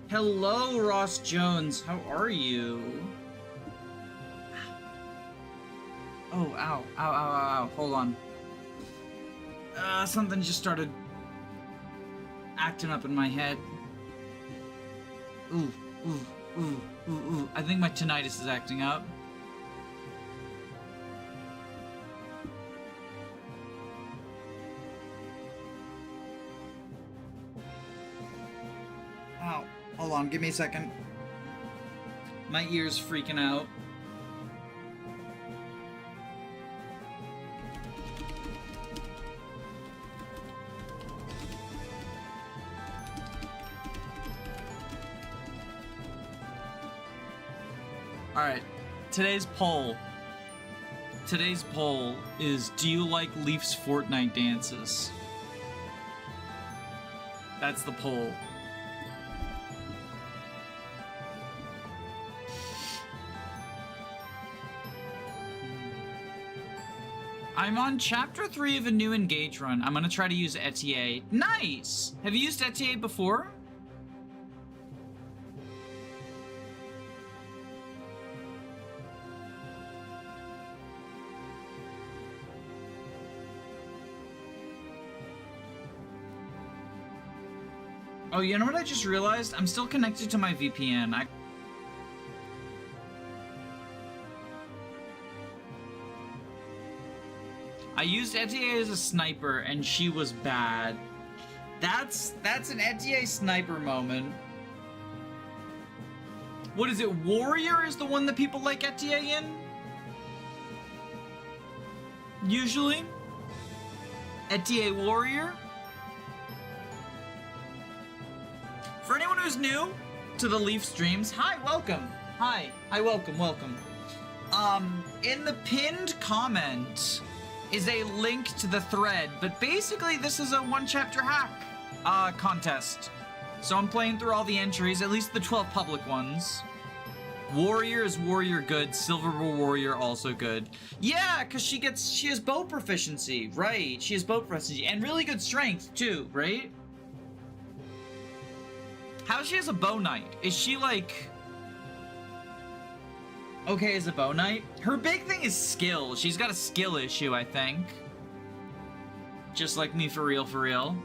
Hello, Ross Jones. How are you? Oh, ow. Ow, ow, ow, ow. Hold on. Something just started acting up in my head. Ooh, ooh, ooh, ooh, ooh. I think my tinnitus is acting up. Ow. Hold on, give me a second. My ear's freaking out. Alright, today's poll is, do you like Leif's Fortnite dances? That's the poll. I'm on chapter 3 of a new Engage run. I'm gonna try to use ETA. Nice! Have you used ETA before? Oh, you know what I just realized? I'm still connected to my VPN. I used ETA as a sniper, and she was bad. That's an ETA sniper moment. What is it? Warrior is the one that people like ETA in? Usually? ETA Warrior? For anyone who's new to the Leif streams, hi, welcome. Hi, welcome. In the pinned comment is a link to the thread, but basically this is a one chapter hack contest. So I'm playing through all the entries, at least the 12 public ones. Warrior is warrior good, silver warrior also good. Yeah, because she has bow proficiency, right? She has bow proficiency and really good strength too, right? How she has a bow knight? Is she like okay as a bow knight? Her big thing is skill. She's got a skill issue, I think. Just like me, for real.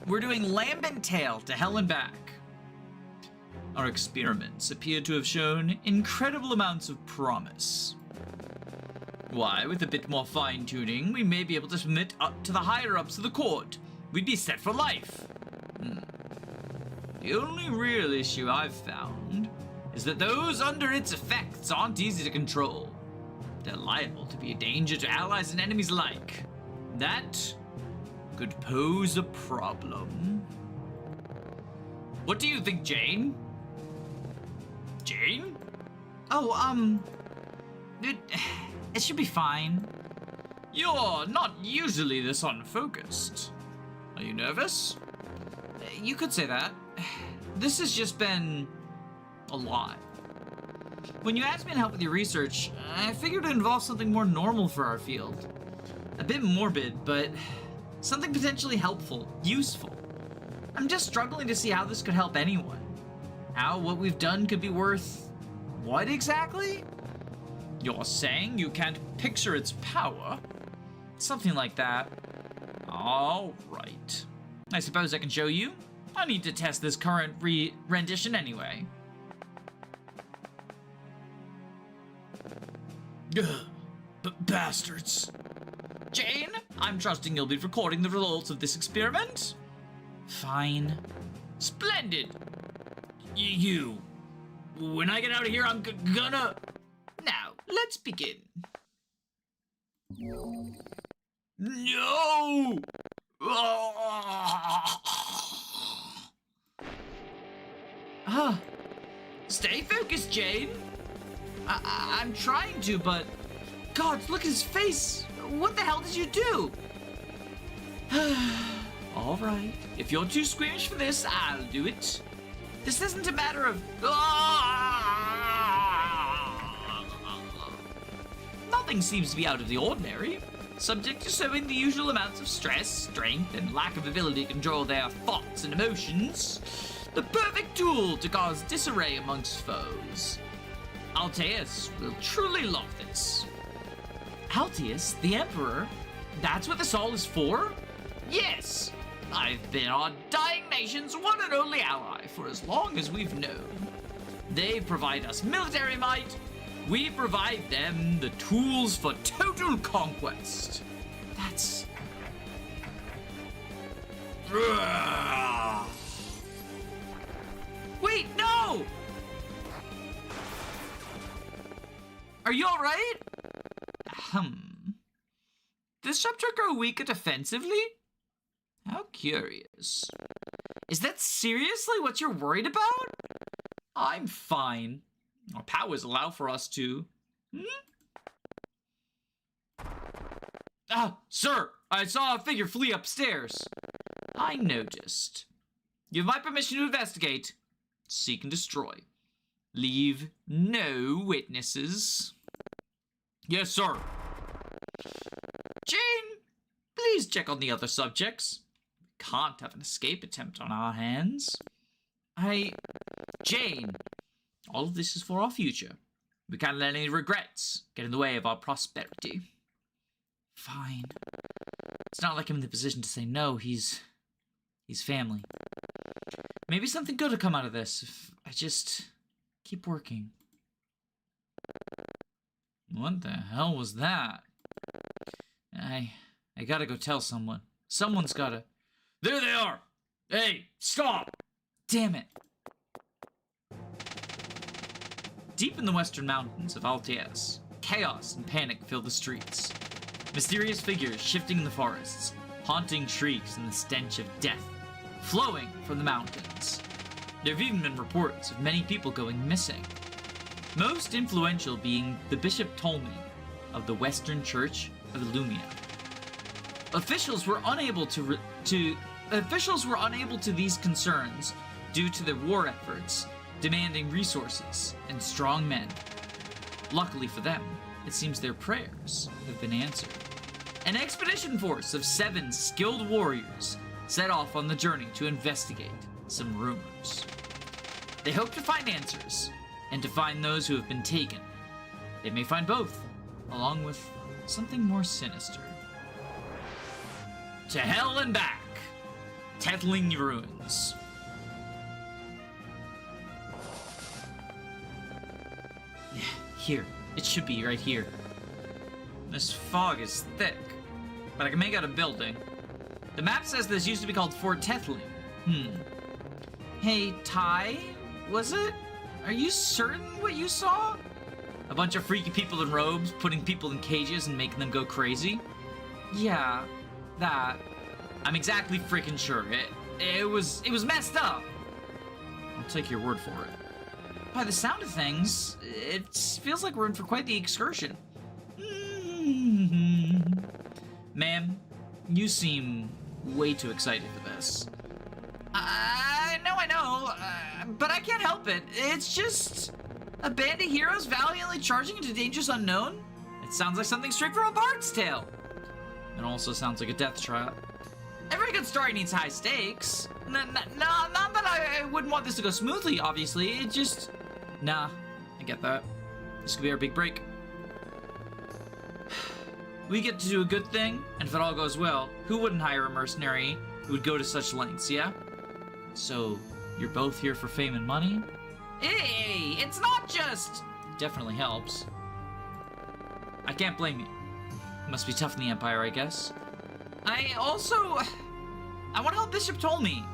We're doing Lambent Tale to hell and back. Our experiments appear to have shown incredible amounts of promise. Why, with a bit more fine-tuning, we may be able to submit up to the higher-ups of the court. We'd be set for life. The only real issue I've found is that those under its effects aren't easy to control. They're liable to be a danger to allies and enemies alike. That could pose a problem. What do you think, Jane? Jane? Oh, it should be fine. You're not usually this unfocused. Are you nervous? You could say that. This has just been a lot. When you asked me to help with your research, I figured it involved something more normal for our field. A bit morbid, but something potentially helpful, useful. I'm just struggling to see how this could help anyone. How what we've done could be worth what exactly? You're saying you can't picture its power? Something like that. All right. I suppose I can show you. I need to test this current rendition anyway. Ugh, bastards. Jane? I'm trusting you'll be recording the results of this experiment? Fine. Splendid! You. When I get out of here, I'm gonna... Now, let's begin. No! Ah. Stay focused, Jane. I'm trying to, but... God, look at his face. What the hell did you do? All right. If you're too squeamish for this, I'll do it. This isn't a matter of... Nothing seems to be out of the ordinary. Subject to showing the usual amounts of stress, strength, and lack of ability to control their thoughts and emotions. The perfect tool to cause disarray amongst foes. Alteus will truly love this. Alteus, the Emperor? That's what this all is for? Yes! I've been our dying nation's one and only ally for as long as we've known. They provide us military might. We provide them the tools for total conquest. That's... Wait, no! Are you alright? Does Sheptra grow weaker defensively? How curious. Is that seriously what you're worried about? I'm fine. Our powers allow for us to... Ah, sir! I saw a figure flee upstairs. I noticed. You have my permission to investigate. Seek and destroy. Leave no witnesses. Yes, sir. Jane, please check on the other subjects. We can't have an escape attempt on our hands. Jane, all of this is for our future. We can't let any regrets get in the way of our prosperity. Fine. It's not like I'm in the position to say no. He's family. Maybe something good will come out of this if I just keep working. What the hell was that? I gotta go tell someone. Someone's gotta... There they are! Hey, stop! Damn it. Deep in the western mountains of Alteus, chaos and panic fill the streets. Mysterious figures shifting in the forests, haunting shrieks and the stench of death, flowing from the mountains. There have even been reports of many people going missing. Most influential being the Bishop Ptolemy of the Western Church of Illumia. Officials were unable to these concerns due to their war efforts, demanding resources and strong men. Luckily for them, it seems their prayers have been answered. An expedition force of 7 skilled warriors set off on the journey to investigate some rumors. They hope to find answers and to find those who have been taken. They may find both, along with something more sinister. To hell and back, Tetling Ruins. Here, it should be right here. This fog is thick, but I can make out a building. The map says this used to be called Fort Tetling. Hey, Ty, was it? Are you certain what you saw? A bunch of freaky people in robes putting people in cages and making them go crazy? Yeah, that. I'm exactly freaking sure. It was messed up. I'll take your word for it. By the sound of things, it feels like we're in for quite the excursion. Ma'am, you seem way too excited for this. I know, but I can't help it. It's just a band of heroes valiantly charging into dangers unknown. It sounds like something straight from a bard's tale. It also sounds like a death trap. Every good story needs high stakes. Not that I wouldn't want this to go smoothly, obviously. It just... Nah, I get that. This could be our big break. We get to do a good thing, and if it all goes well, who wouldn't hire a mercenary who would go to such lengths, yeah? So, you're both here for fame and money? Hey, it's not just... Definitely helps. I can't blame you. Must be tough in the Empire, I guess. I want to help Bishop Ptolemy.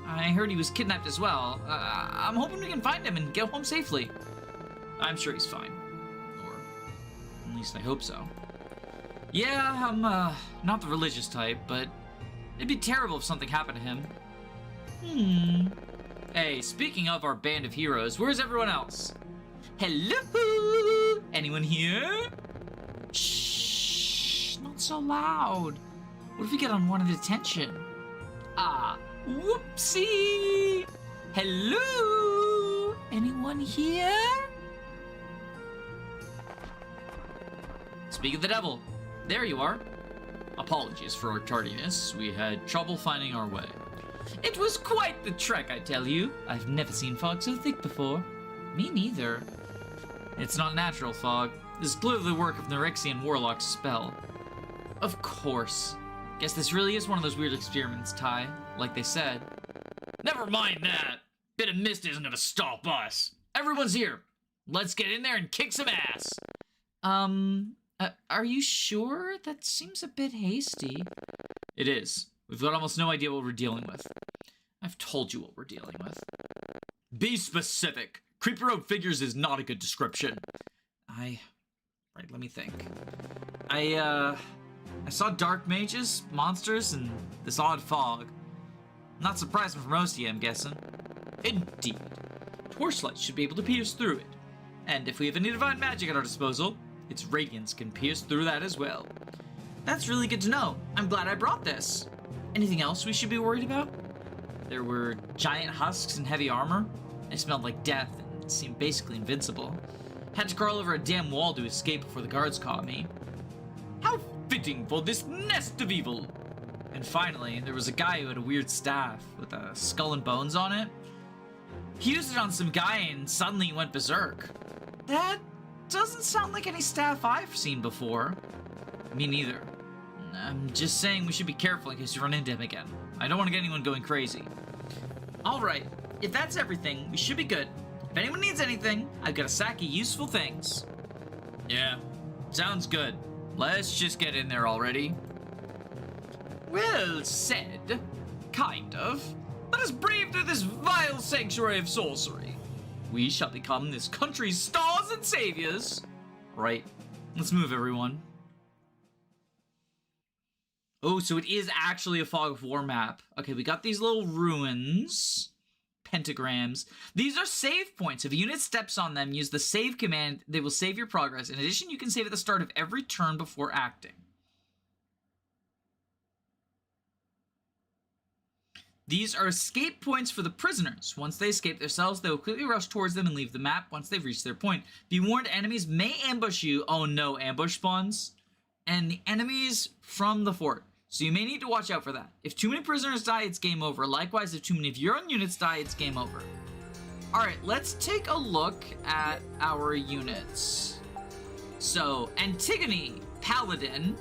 I heard he was kidnapped as well. I'm hoping we can find him and get home safely. I'm sure he's fine. Or at least I hope so. Yeah, I'm not the religious type, but it'd be terrible if something happened to him. Hey, speaking of our band of heroes, where's everyone else? Hello? Anyone here? Shh, not so loud. What if we get unwanted attention? Ah, whoopsie! Hello? Anyone here? Speak of the devil. There you are. Apologies for our tardiness. We had trouble finding our way. It was quite the trek, I tell you. I've never seen fog so thick before. Me neither. It's not natural fog. This is clearly the work of Nerexian warlock's spell. Of course. Guess this really is one of those weird experiments, Ty. Like they said. Never mind that. Bit of mist isn't gonna stop us. Everyone's here. Let's get in there and kick some ass. Are you sure? That seems a bit hasty. It is. We've got almost no idea what we're dealing with. I've told you what we're dealing with. Be specific. Creeper Road figures is not a good description. Right, let me think. I saw dark mages, monsters, and this odd fog. Not surprising for most of you, I'm guessing. Indeed. Torchlight should be able to pierce through it. And if we have any divine magic at our disposal, its radiance can pierce through that as well. That's really good to know. I'm glad I brought this. Anything else we should be worried about? There were giant husks and heavy armor. They smelled like death and seemed basically invincible. Had to crawl over a damn wall to escape before the guards caught me. How fitting for this nest of evil! And finally, there was a guy who had a weird staff with a skull and bones on it. He used it on some guy and suddenly he went berserk. That doesn't sound like any staff I've seen before. Me neither. I'm just saying we should be careful in case we run into him again. I don't want to get anyone going crazy. Alright, if that's everything, we should be good. If anyone needs anything, I've got a sack of useful things. Yeah, sounds good. Let's just get in there already. Well said. Kind of. Let us brave through this vile sanctuary of sorcery. We shall become this country's stars and saviors. Right. Let's move, everyone. Oh, so it is actually a Fog of War map. Okay, we got these little ruins. Pentagrams. These are save points. If a unit steps on them, use the save command. They will save your progress. In addition, you can save at the start of every turn before acting. These are escape points for the prisoners. Once they escape their cells, they will quickly rush towards them and leave the map once they've reached their point. Be warned, enemies may ambush you. Oh no, ambush spawns. And the enemies from the fort. So you may need to watch out for that. If too many prisoners die, it's game over. Likewise, if too many of your own units die, it's game over. Alright, let's take a look at our units. So, Antigone, Paladin.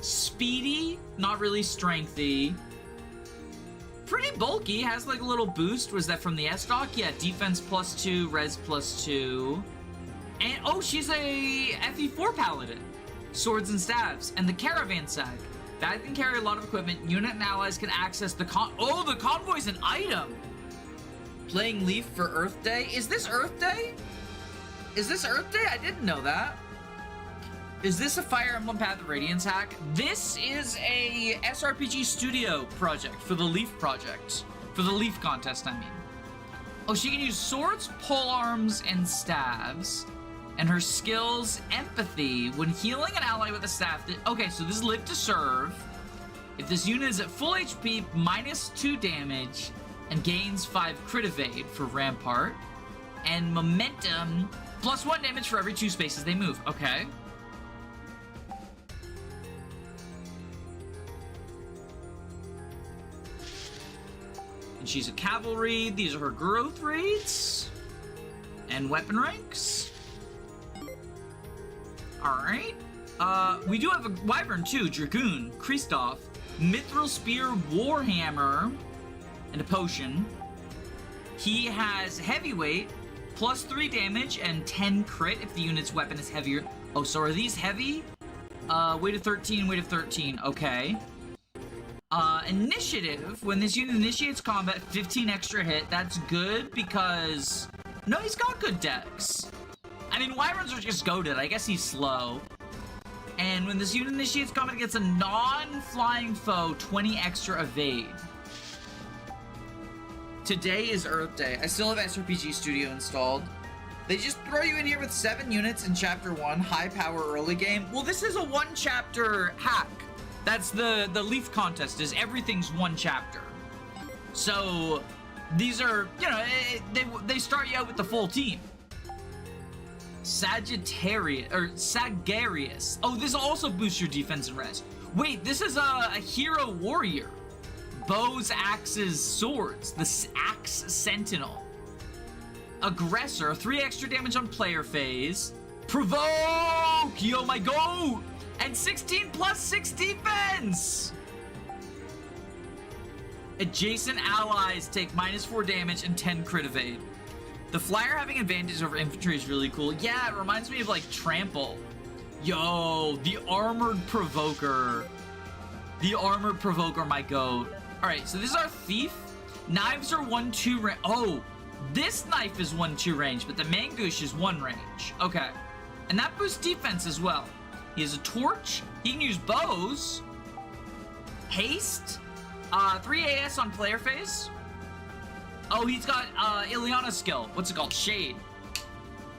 Speedy, not really strengthy. Pretty bulky, has like a little boost. Was that from the S-Doc? Yeah, defense +2, res +2. And, oh, she's a FE4 Paladin. Swords and staves, and the caravan sack. That can carry a lot of equipment. Unit and allies can access the the convoy's an item! Playing Leif for Earth Day? Is this Earth Day? Is this Earth Day? I didn't know that. Is this a Fire Emblem Path of Radiance hack? This is a SRPG Studio project for the Leif project. For the Leif contest, I mean. Oh, she can use swords, polearms, and staves. And her skills, empathy, when healing an ally with a staff. Okay, so this is live to serve. If this unit is at full HP, -2 damage, and gains 5 crit evade for Rampart. And momentum, +1 damage for every 2 spaces they move. Okay. And she's a cavalry. These are her growth rates. And weapon ranks. Alright. We do have a Wyvern too. Dragoon, Kristoff, Mithril Spear, Warhammer, and a potion. He has heavyweight, +3 damage, and 10 crit if the unit's weapon is heavier. Oh, so are these heavy? Weight of 13, weight of 13. Okay. Initiative. When this unit initiates combat, 15 extra hit. That's good because... No, he's got good dex. I mean, Wyverns are just goated. I guess he's slow. And when this unit initiates combat against a non-flying foe, 20 extra evade. Today is Earth Day. I still have SRPG Studio installed. They just throw you in here with 7 units in Chapter 1, high power early game. Well, this is a 1-chapter hack. That's the Leif contest, is everything's 1 chapter. So, these are, you know, they start you out with the full team. Sagarius. Oh, this also boosts your defense and res. Wait, this is a hero warrior. Bows, axes, swords. The Axe Sentinel. Aggressor, 3 extra damage on player phase. Provoke! Yo, my goat! And 16 plus 6 defense! Adjacent allies take -4 damage and 10 crit evade. The flyer having advantage over infantry is really cool. Yeah, it reminds me of like Trample. Yo, the armored provoker. The armored provoker, my goat. Alright, so this is our thief. Knives are 1-2 range. Oh, this knife is 1-2 range, but the Mangouche is 1 range. Okay. And that boosts defense as well. He has a torch. He can use bows. Haste. 3 AS on player phase. Oh, he's got Ileana's skill. What's it called? Shade.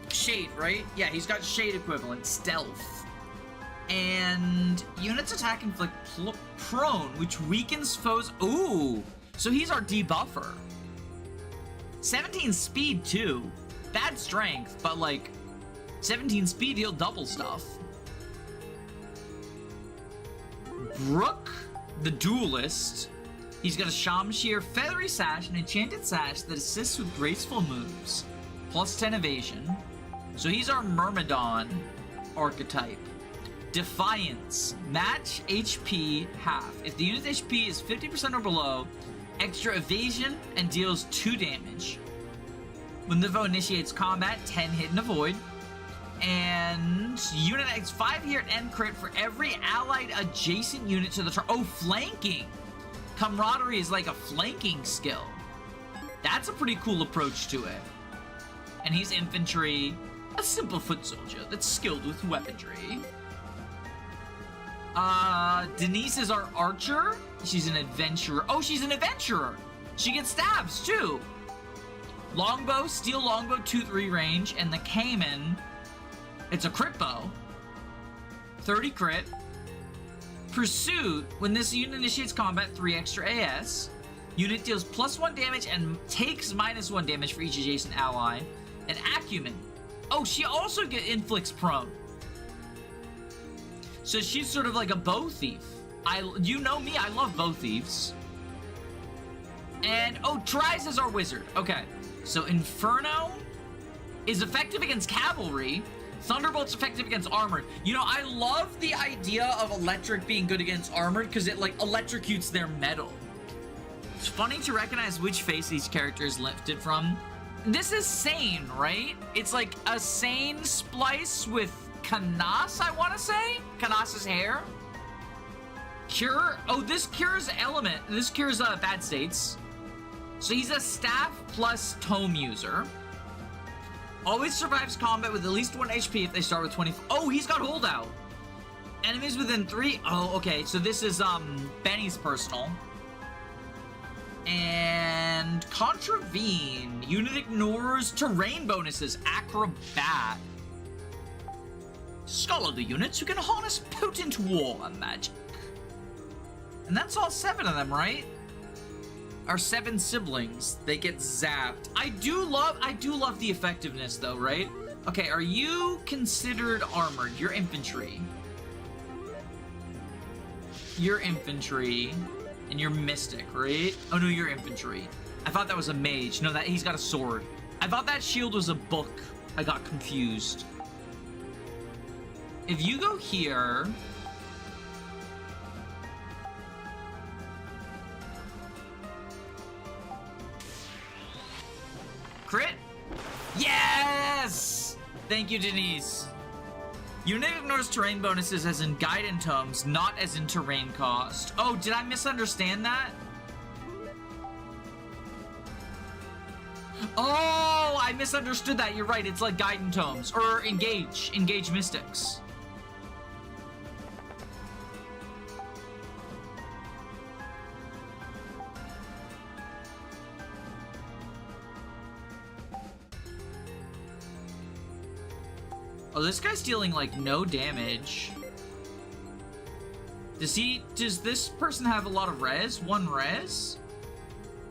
Shade, right? Yeah, he's got Shade equivalent. Stealth. And units attack inflict prone, which weakens foes. Ooh, so he's our debuffer. 17 speed too. Bad strength, but like 17 speed, he'll double stuff. Brook, the duelist. He's got a Shamshir, Feathery Sash, and Enchanted Sash that assists with graceful moves. Plus 10 evasion. So he's our Myrmidon archetype. Defiance. Match HP half. If the unit's HP is 50% or below, extra evasion and deals 2 damage. When the foe initiates combat, 10 hit and avoid. And unit X 5 here and crit for every allied adjacent unit to the target. Oh, flanking! Camaraderie is like a flanking skill. That's a pretty cool approach to it. And he's infantry, a simple foot soldier that's skilled with weaponry. Denise is our archer. She's an adventurer. Oh, she's an adventurer. She gets stabs too. Longbow, steel longbow, 2-3 range, and the Cayman, it's a crit bow. 30 crit. Pursuit, when this unit initiates combat, 3 extra AS. Unit deals +1 damage and takes -1 damage for each adjacent ally. And Acumen. Oh, she also inflicts prone. So she's sort of like a bow thief. You know me, I love bow thieves. And, oh, Tries is our wizard. Okay, so Inferno is effective against cavalry. Thunderbolt's effective against armored. You know, I love the idea of electric being good against armored because it, like, electrocutes their metal. It's funny to recognize which face each character is lifted from. This is Sane, right? It's like a Sane splice with Canas, I want to say? Canas's hair? Cure? Oh, this cures element. This cures bad states. So he's a staff plus tome user. Always survives combat with at least 1 HP if they start with 20. Oh, he's got holdout. Enemies within 3. Oh, okay. So this is Benny's personal. And Contravene. Unit ignores terrain bonuses. Acrobat. Scholarly units who can harness potent war magic. And that's all 7 of them, right? Our 7 siblings, they get zapped. I do love the effectiveness though, right? Okay, are you considered armored? You're infantry. You're infantry, and you're mystic, right? Oh no, you're infantry. I thought that was a mage. No, that he's got a sword. I thought that shield was a book. I got confused. If you go here... Crit? Yes! Thank you, Denise. Unit ignores terrain bonuses as in guidance tomes, not as in terrain cost. Oh, did I misunderstand that? Oh, I misunderstood that. You're right. It's like guidance tomes or engage mystics. Oh, this guy's dealing, like, no damage. Does this person have a lot of res? 1 res?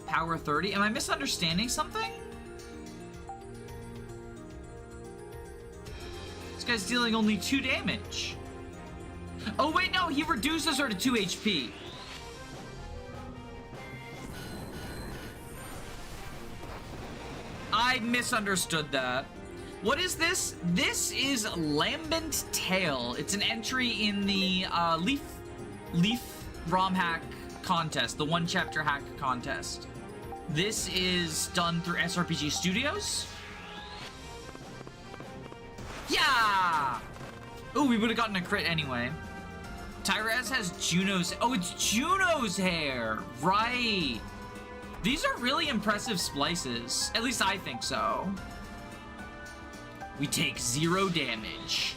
Power 30? Am I misunderstanding something? This guy's dealing only 2 damage. Oh, wait, no, he reduces her to 2 HP. I misunderstood that. What is this? This is Lambent Tale. It's an entry in the Leif ROM hack contest, the 1-chapter hack contest. This is done through SRPG Studios. Yeah! Oh, we would have gotten a crit anyway. Tyrez has Juno's... Oh, it's Juno's hair! Right! These are really impressive splices. At least I think so. We take 0 damage.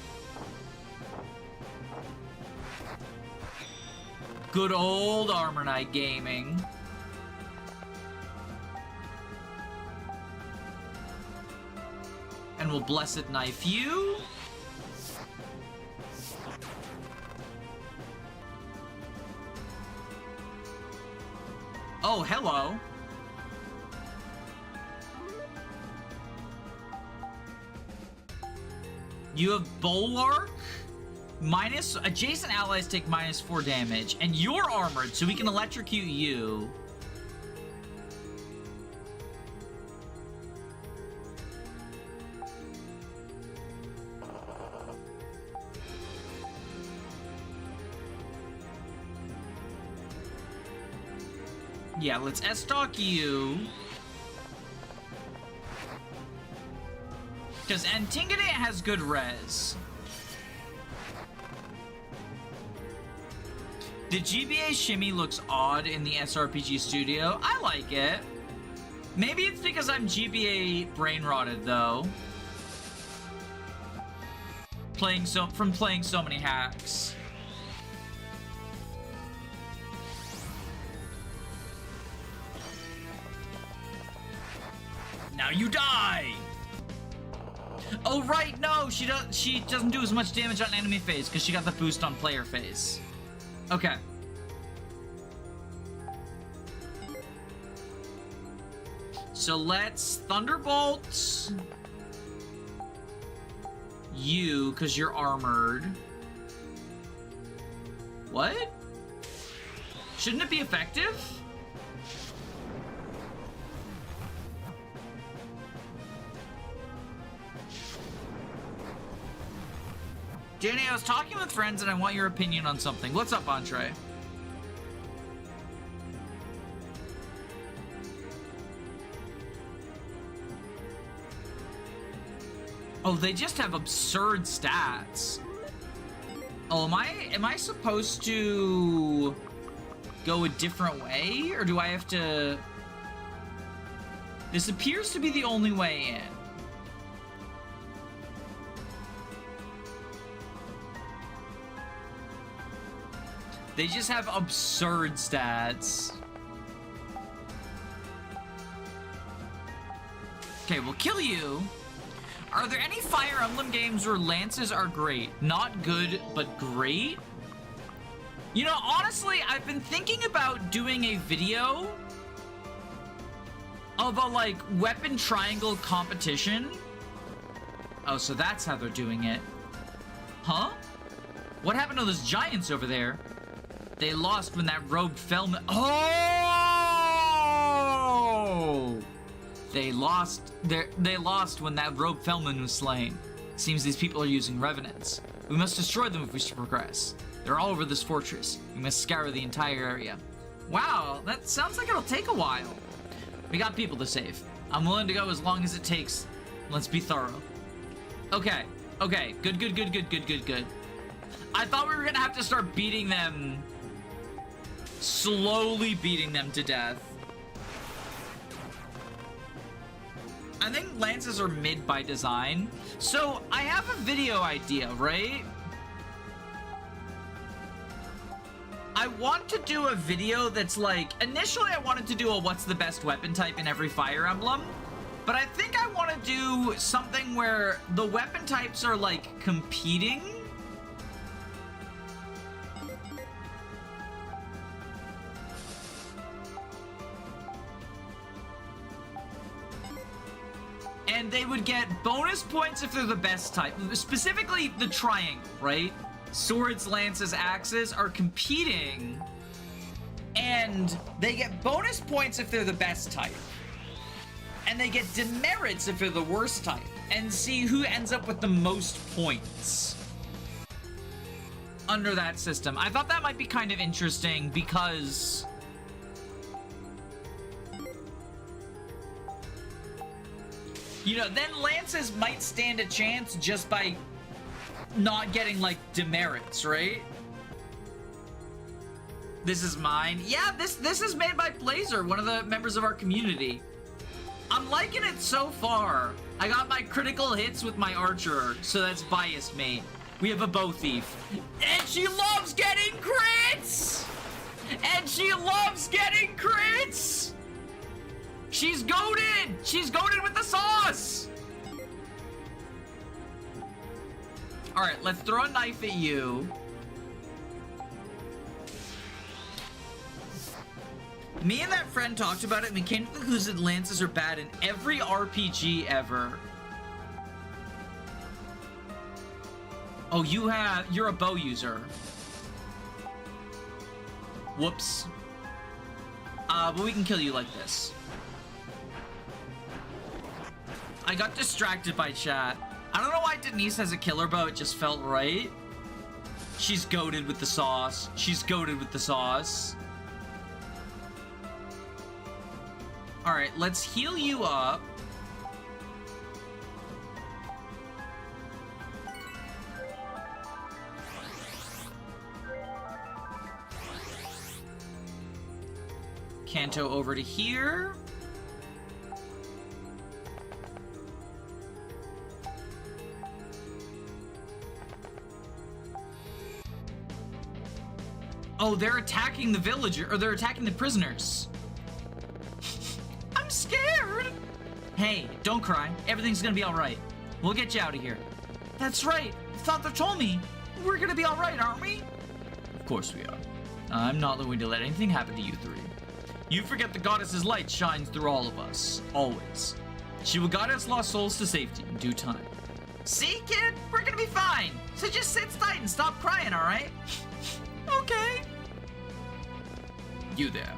Good old Armor Knight gaming. And we'll Blessed Knife you. Oh, hello. You have Bulwark. Minus, adjacent allies take -4 damage. And you're armored, so we can electrocute you. Yeah, let's S-Stock you. Because Antigone has good res. The GBA shimmy looks odd in the SRPG studio. I like it. Maybe it's because I'm GBA brain rotted though. From playing so many hacks. Now you die! Oh right, no, she doesn't do as much damage on enemy phase because she got the boost on player phase. Okay. So let's Thunderbolt you because you're armored. What? Shouldn't it be effective? Danny, I was talking with friends and I want your opinion on something. What's up, Entree? Oh, they just have absurd stats. Oh, am I supposed to go a different way? Or do I have to... This appears to be the only way in. They just have absurd stats. Okay, we'll kill you. Are there any Fire Emblem games where lances are great? Not good, but great? You know, honestly, I've been thinking about doing a video of a, like, weapon triangle competition. Oh, so that's how they're doing it. Huh? What happened to those giants over there? They lost when that rogue fellman... Oh! They lost when that rogue fellman was slain. Seems these people are using revenants. We must destroy them if we should progress. They're all over this fortress. We must scour the entire area. Wow, that sounds like it'll take a while. We got people to save. I'm willing to go as long as it takes. Let's be thorough. Okay, Okay, good, good, good, good, good, good, good. I thought we were gonna have to start beating them. Slowly beating them to death. I think lances are mid by design. So, I have a video idea, right? I want to do a video that's like... Initially, I wanted to do a what's the best weapon type in every Fire Emblem. But I think I want to do something where the weapon types are like competing. And they would get bonus points if they're the best type. Specifically, the triangle, right? Swords, lances, axes are competing. And they get bonus points if they're the best type. And they get demerits if they're the worst type. And see who ends up with the most points under that system. I thought that might be kind of interesting because... You know, then lances might stand a chance just by not getting, like, demerits, right? This is mine. Yeah, this is made by Blazer, one of the members of our community. I'm liking it so far. I got my critical hits with my archer, so that's biased me. We have a bow thief. And she loves getting crits! And she loves getting crits! She's goated! She's goated with the sauce! Alright, let's throw a knife at you. Me and that friend talked about it, and we came to the conclusion that lances are bad in every RPG ever. Oh, you're a bow user. Whoops. But we can kill you like this. I got distracted by chat. I don't know why Denise has a killer bow, it just felt right. She's goated with the sauce. She's goated with the sauce. Alright, let's heal you up. Kanto over to here. Oh, they're attacking the villager, or they're attacking the prisoners. I'm scared. Hey, don't cry. Everything's gonna be all right. We'll get you out of here. That's right. Father told me. We're gonna be all right, aren't we? Of course we are. I'm not going to let anything happen to you three. You forget the goddess's light shines through all of us. Always. She will guide us lost souls to safety in due time. See, kid? We're gonna be fine. So just sit tight and stop crying, all right? Okay. You there.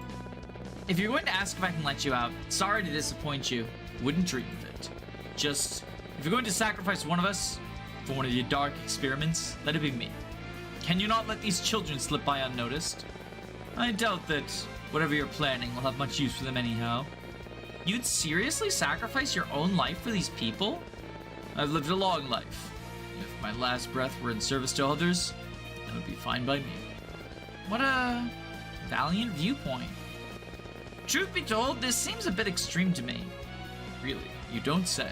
If you're going to ask if I can let you out, sorry to disappoint you. Wouldn't dream of it. Just, if you're going to sacrifice one of us for one of your dark experiments, let it be me. Can you not let these children slip by unnoticed? I doubt that whatever you're planning will have much use for them anyhow. You'd seriously sacrifice your own life for these people? I've lived a long life. If my last breath were in service to others, that would be fine by me. What a valiant viewpoint. Truth be told, this seems a bit extreme to me. Really, you don't say.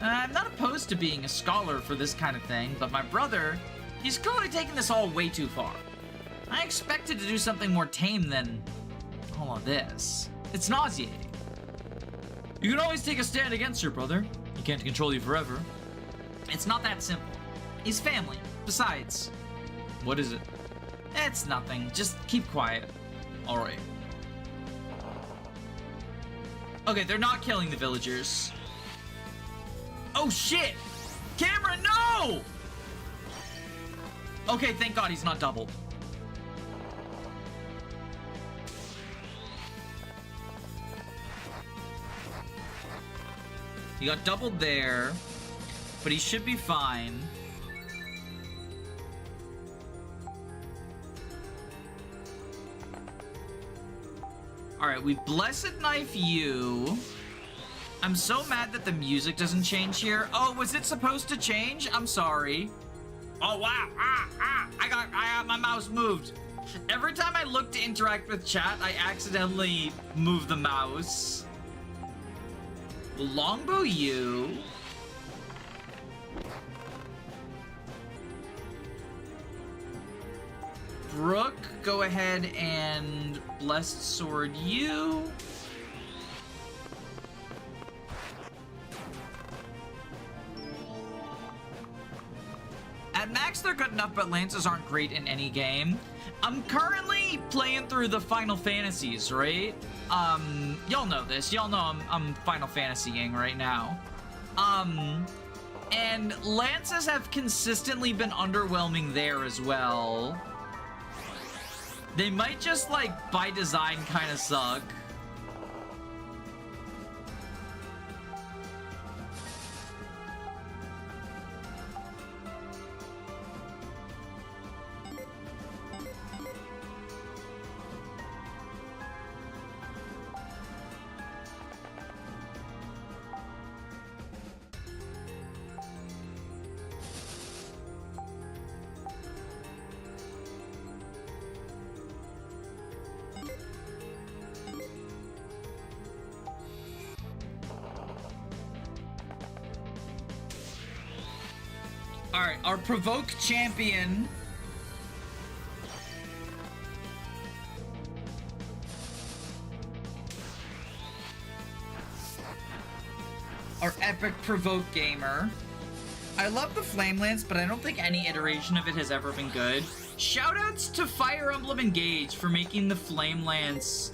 I'm not opposed to being a scholar for this kind of thing, but my brother, he's clearly taking this all way too far. I expected to do something more tame than all of this. It's nauseating. You can always take a stand against your brother. He can't control you forever. It's not that simple. He's family. Besides, what is it? It's nothing. Just keep quiet. Alright. Okay, they're not killing the villagers. Oh shit! Cameron, no! Okay, thank God he's not doubled. He got doubled there, but he should be fine. Alright, we Blessed Knife you. I'm so mad that the music doesn't change here. Oh, was it supposed to change? I'm sorry. Oh, wow. I got my mouse moved. Every time I look to interact with chat, I accidentally move the mouse. Longbow you. Brooke, go ahead and Blessed Sword you. At max, they're good enough, but lances aren't great in any game. I'm currently playing through the Final Fantasies, right? Y'all know this. Y'all know I'm Final Fantasying right now. And lances have consistently been underwhelming there as well. They might just, like, by design kind of suck. Alright, our Provoke champion. Our epic Provoke gamer. I love the Flame Lance, but I don't think any iteration of it has ever been good. Shoutouts to Fire Emblem Engage for making the Flame Lance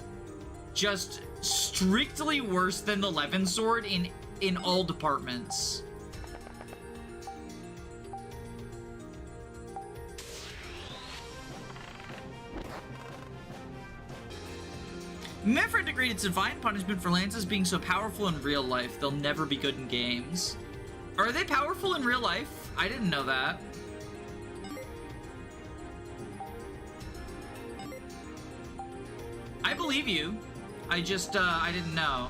just strictly worse than the Levin Sword in all departments. Mefred degraded divine punishment for lances being so powerful in real life. They'll never be good in games. Are they powerful in real life? I didn't know that. I believe you. I just, I didn't know.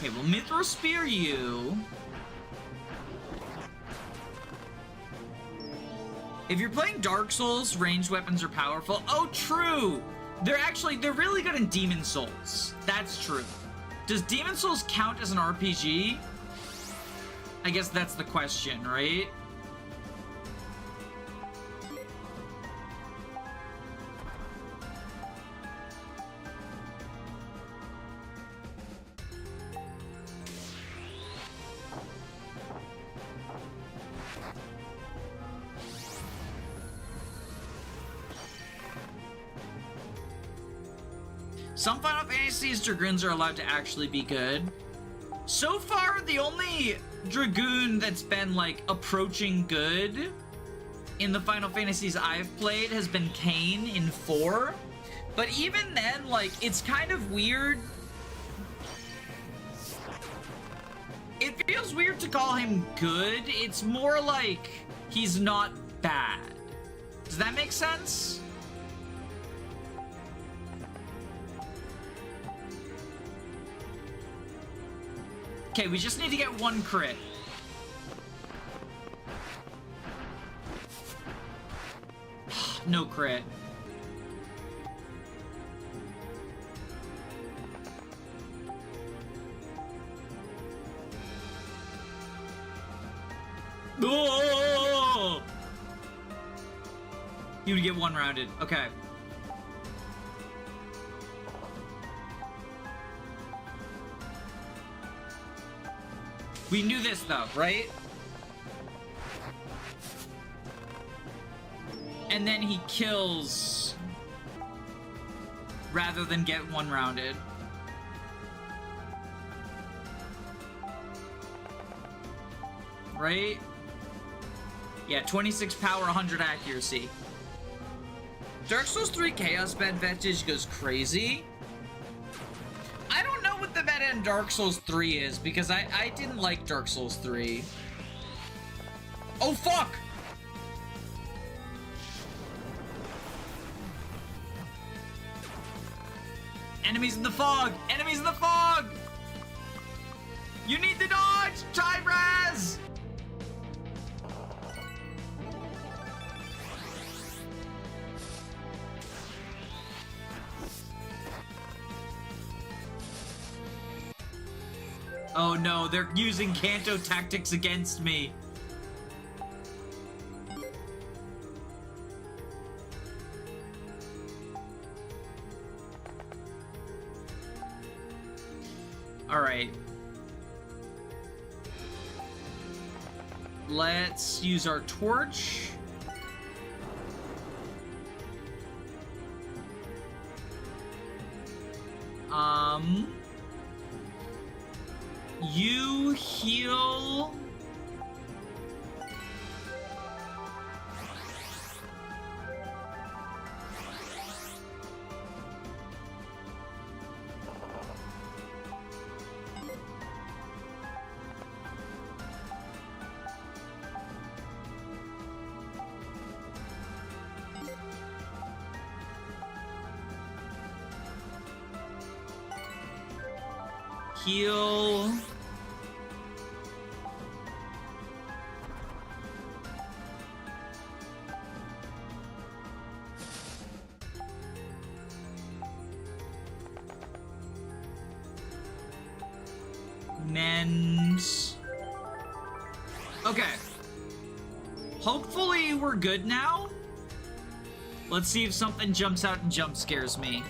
Okay, we'll Mithril Spear you. If you're playing Dark Souls, ranged weapons are powerful. Oh, true! They're really good in Demon Souls. That's true. Does Demon Souls count as an RPG? I guess that's the question, right? Some Final Fantasies Dragoons are allowed to actually be good. So far, the only Dragoon that's been, like, approaching good in the Final Fantasies I've played has been Kain in 4. But even then, like, it's kind of weird. It feels weird to call him good. It's more like he's not bad. Does that make sense? Okay, we just need to get one crit. No crit. Oh! You would get one rounded. Okay. We knew this though, right? And then he kills rather than get one rounded. Right? Yeah, 26 power, 100 accuracy. Dark Souls 3 Chaos Bed Vintage goes crazy. I don't know what the meta in Dark Souls 3 is, because I didn't like Dark Souls 3. Oh, fuck! Enemies in the fog! Enemies in the fog! You need to dodge! Time Raz! Oh no, they're using Kanto tactics against me. Alright. Let's use our torch. You heal. Heal. Mend. Okay. Hopefully we're good now. Let's see if something jumps out and jump scares me.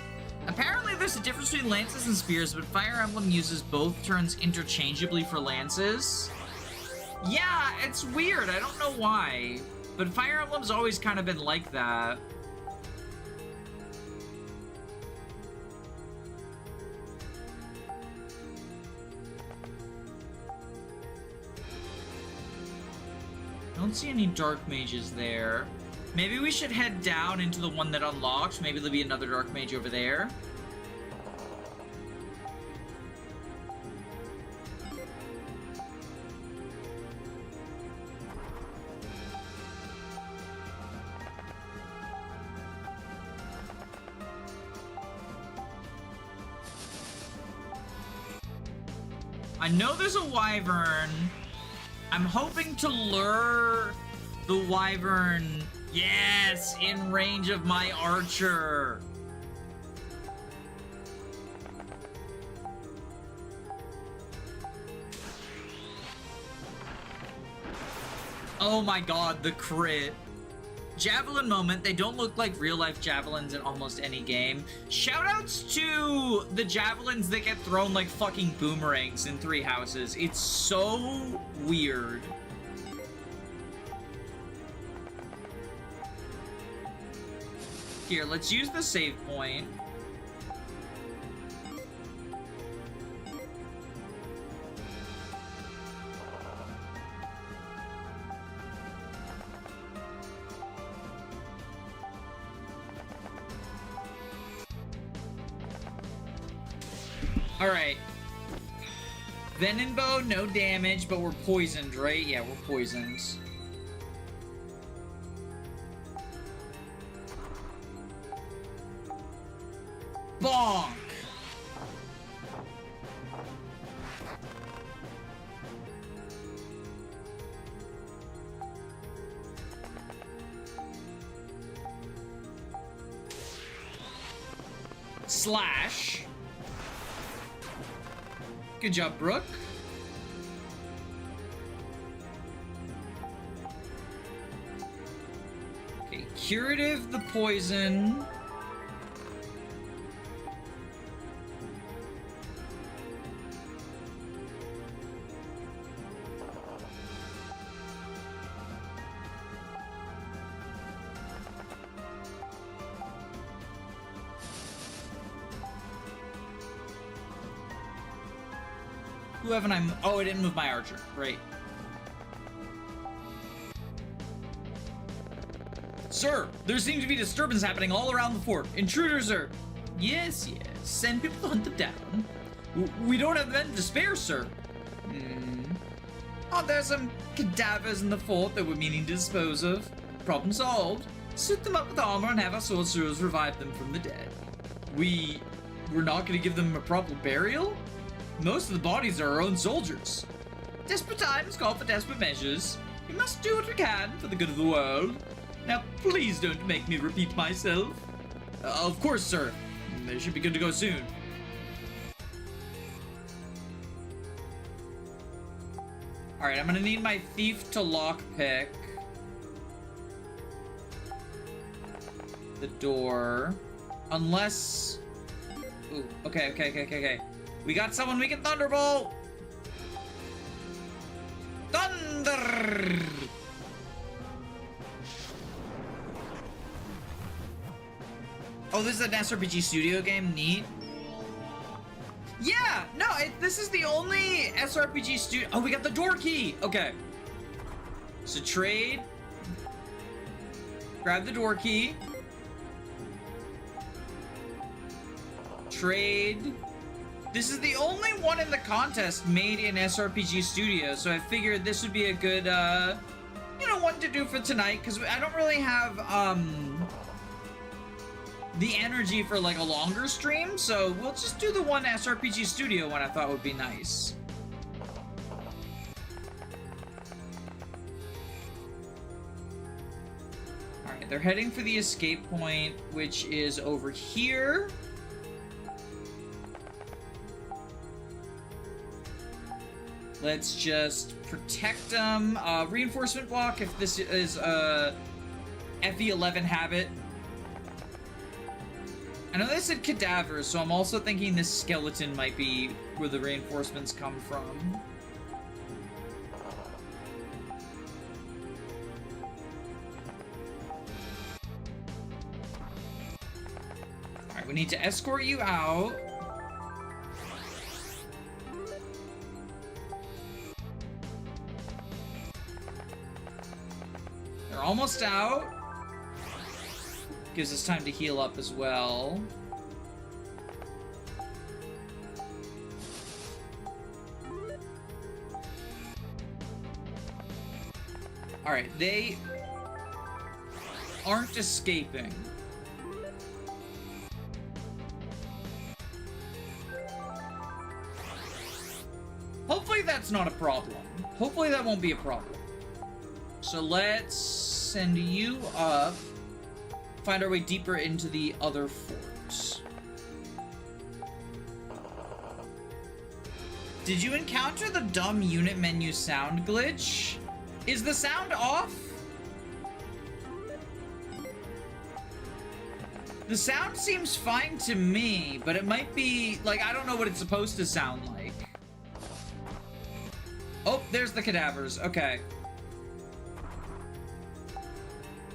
Apparently there's a difference between lances and spears, but Fire Emblem uses both turns interchangeably for lances. Yeah, it's weird. I don't know why. But Fire Emblem's always kind of been like that. I don't see any dark mages there. Maybe we should head down into the one that unlocks. Maybe there'll be another dark mage over there. I know there's a wyvern. I'm hoping to lure the wyvern, yes, in range of my archer. Oh my god, the crit. Javelin moment, they don't look like real-life javelins in almost any game. Shoutouts to the javelins that get thrown like fucking boomerangs in Three Houses. It's so weird. Here, let's use the save point. Alright. Venom bow, no damage, but we're poisoned, right? Yeah, we're poisoned. Bonk! Slash. Good job, Brooke. Okay, curative the poison. Who haven't I... Oh, I didn't move my archer. Great. Sir, there seems to be disturbance happening all around the fort. Intruders are... Yes, yes. Send people to hunt them down. We don't have men to spare, sir. Oh, there's some cadavers in the fort that we're meaning to dispose of. Problem solved. Suit them up with armor and have our sorcerers revive them from the dead. We're not going to give them a proper burial? Most of the bodies are our own soldiers. Desperate times call for desperate measures. We must do what we can for the good of the world. Now, please don't make me repeat myself. Of course, sir. They should be good to go soon. Alright, I'm gonna need my thief to lockpick the door. Unless... Ooh, okay. We got someone we can thunderbolt! Thunder! Oh, this is an SRPG studio game? Neat. Yeah! No, this is the only SRPG studio... Oh, we got the door key! Okay. So trade. Grab the door key. Trade. This is the only one in the contest made in SRPG Studio, so I figured this would be a good, you know, one to do for tonight, because I don't really have, the energy for, like, a longer stream, so we'll just do the one SRPG Studio one I thought would be nice. Alright, they're heading for the escape point, which is over here. Let's just protect them. Reinforcement block if this is a FE11 habit. I know they said cadavers, so I'm also thinking this skeleton might be where the reinforcements come from. Alright, we need to escort you out. Almost out. Gives us time to heal up as well. Alright, they aren't escaping. Hopefully that's not a problem. Hopefully that won't be a problem. So let's send you up. Find our way deeper into the other forts. Did you encounter the dumb unit menu sound glitch? Is the sound off? The sound seems fine to me, but it might be, like, I don't know what it's supposed to sound like. Oh, there's the cadavers. Okay.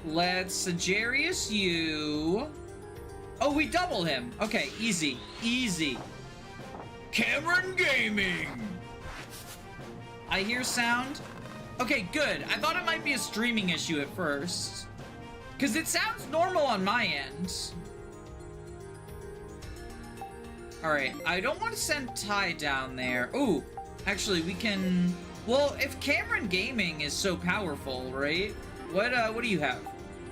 Let's Sagarius you. Oh, we double him. Okay, easy. Easy. Cameron Gaming! I hear sound. Okay, good. I thought it might be a streaming issue at first. Because it sounds normal on my end. Alright, I don't want to send Ty down there. Ooh, actually, we can... Well, if Cameron Gaming is so powerful, right? What do you have?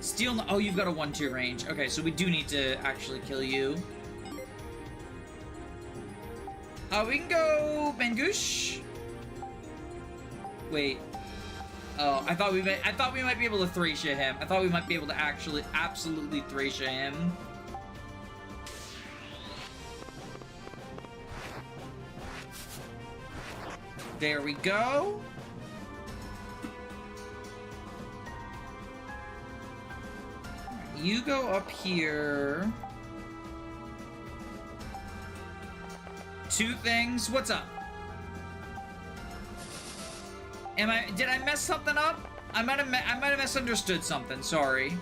Steel... Oh, you've got a 1-2 range. Okay, so we do need to actually kill you. We can go Bengush. Wait. Oh, I thought we might be able to Thracia him. I thought we might be able to actually absolutely Thracia him. There we go. You go up here. Two things. What's up? Did I mess something up? I might have misunderstood something. Sorry.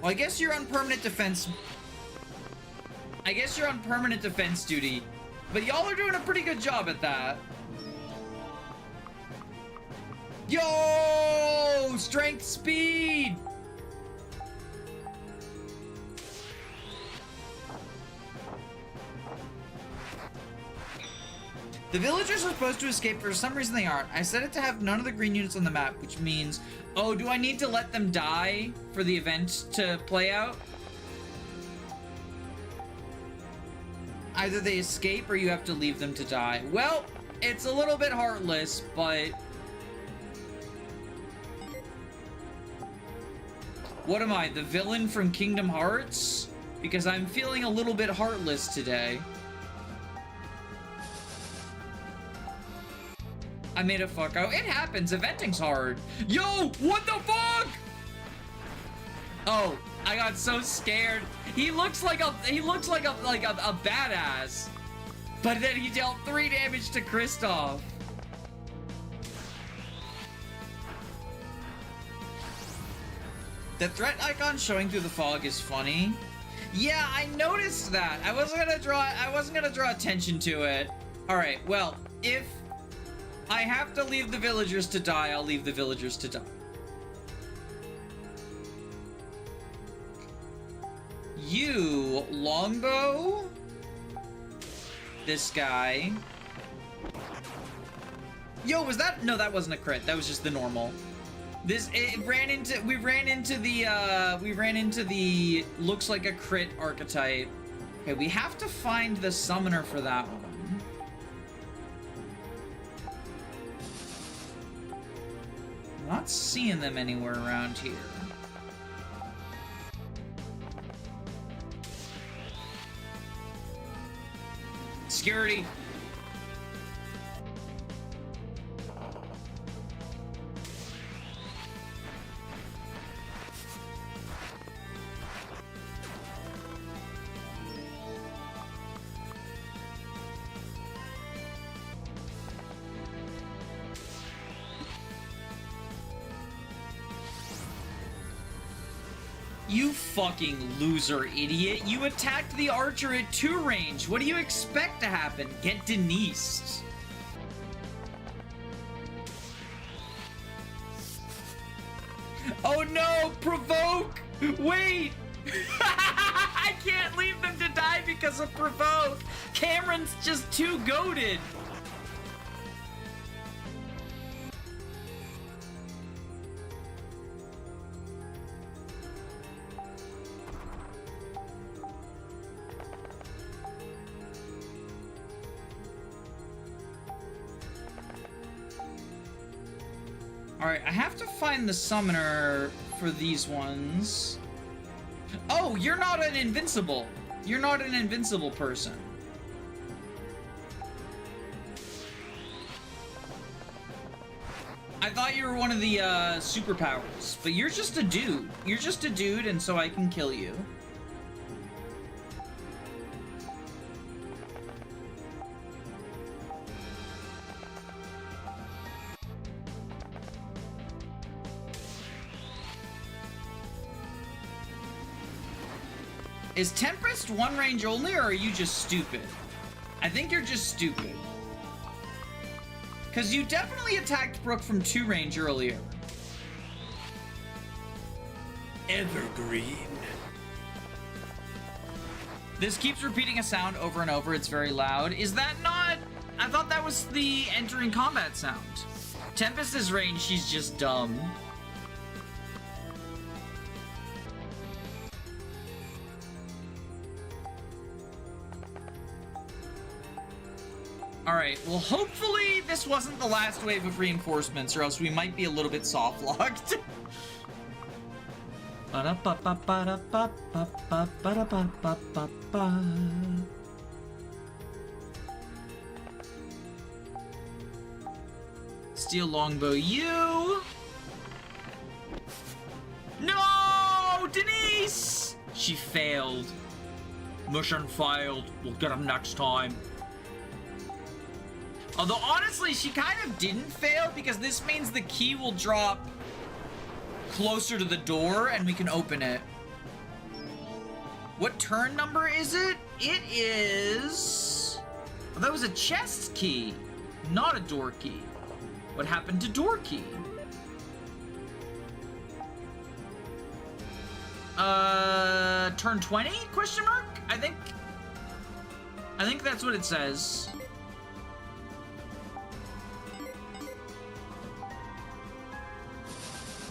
Well, I guess you're on permanent defense. I guess you're on permanent defense duty. But y'all are doing a pretty good job at that. Yo! Strength, speed! The villagers are supposed to escape. For some reason they aren't. I set it to have none of the green units on the map, which means... Oh, do I need to let them die for the event to play out? Either they escape or you have to leave them to die. Well, it's a little bit heartless, but... What am I, the villain from Kingdom Hearts? Because I'm feeling a little bit heartless today. I made a fuck out. It happens. Eventing's hard. Yo, what the fuck? Oh, I got so scared. He looks like a badass. But then he dealt 3 damage to Kristoff. The threat icon showing through the fog is funny. Yeah, I noticed that. I wasn't gonna draw attention to it. Alright, well, if I have to leave the villagers to die, I'll leave the villagers to die. You, longbow. This guy. Yo, was that? No, that wasn't a crit. That was just the normal. We ran into the looks like a crit archetype. Okay, we have to find the summoner for that one. Not seeing them anywhere around here. Security. You fucking loser, idiot. You attacked the archer at 2 range. What do you expect to happen? Get Denise. Oh no, provoke! Wait! I can't leave them to die because of provoke. Cameron's just too goated. Alright, I have to find the summoner for these ones. Oh, you're not an invincible. You're not an invincible person. I thought you were one of the superpowers, but you're just a dude. You're just a dude, and so I can kill you. Is Tempest 1 range only, or are you just stupid? I think you're just stupid. Because you definitely attacked Brooke from 2 range earlier. Evergreen. This keeps repeating a sound over and over. It's very loud. Is that not... I thought that was the entering combat sound. Tempest is range. She's just dumb. Alright, well hopefully this wasn't the last wave of reinforcements, or else we might be a little bit soft-locked. Steel longbow, you! No! Denise! She failed. Mission failed. We'll get him next time. Although, honestly, she kind of didn't fail, because this means the key will drop closer to the door, and we can open it. What turn number is it? It is... Oh, that was a chest key, not a door key. What happened to door key? Turn 20? Question mark? I think that's what it says.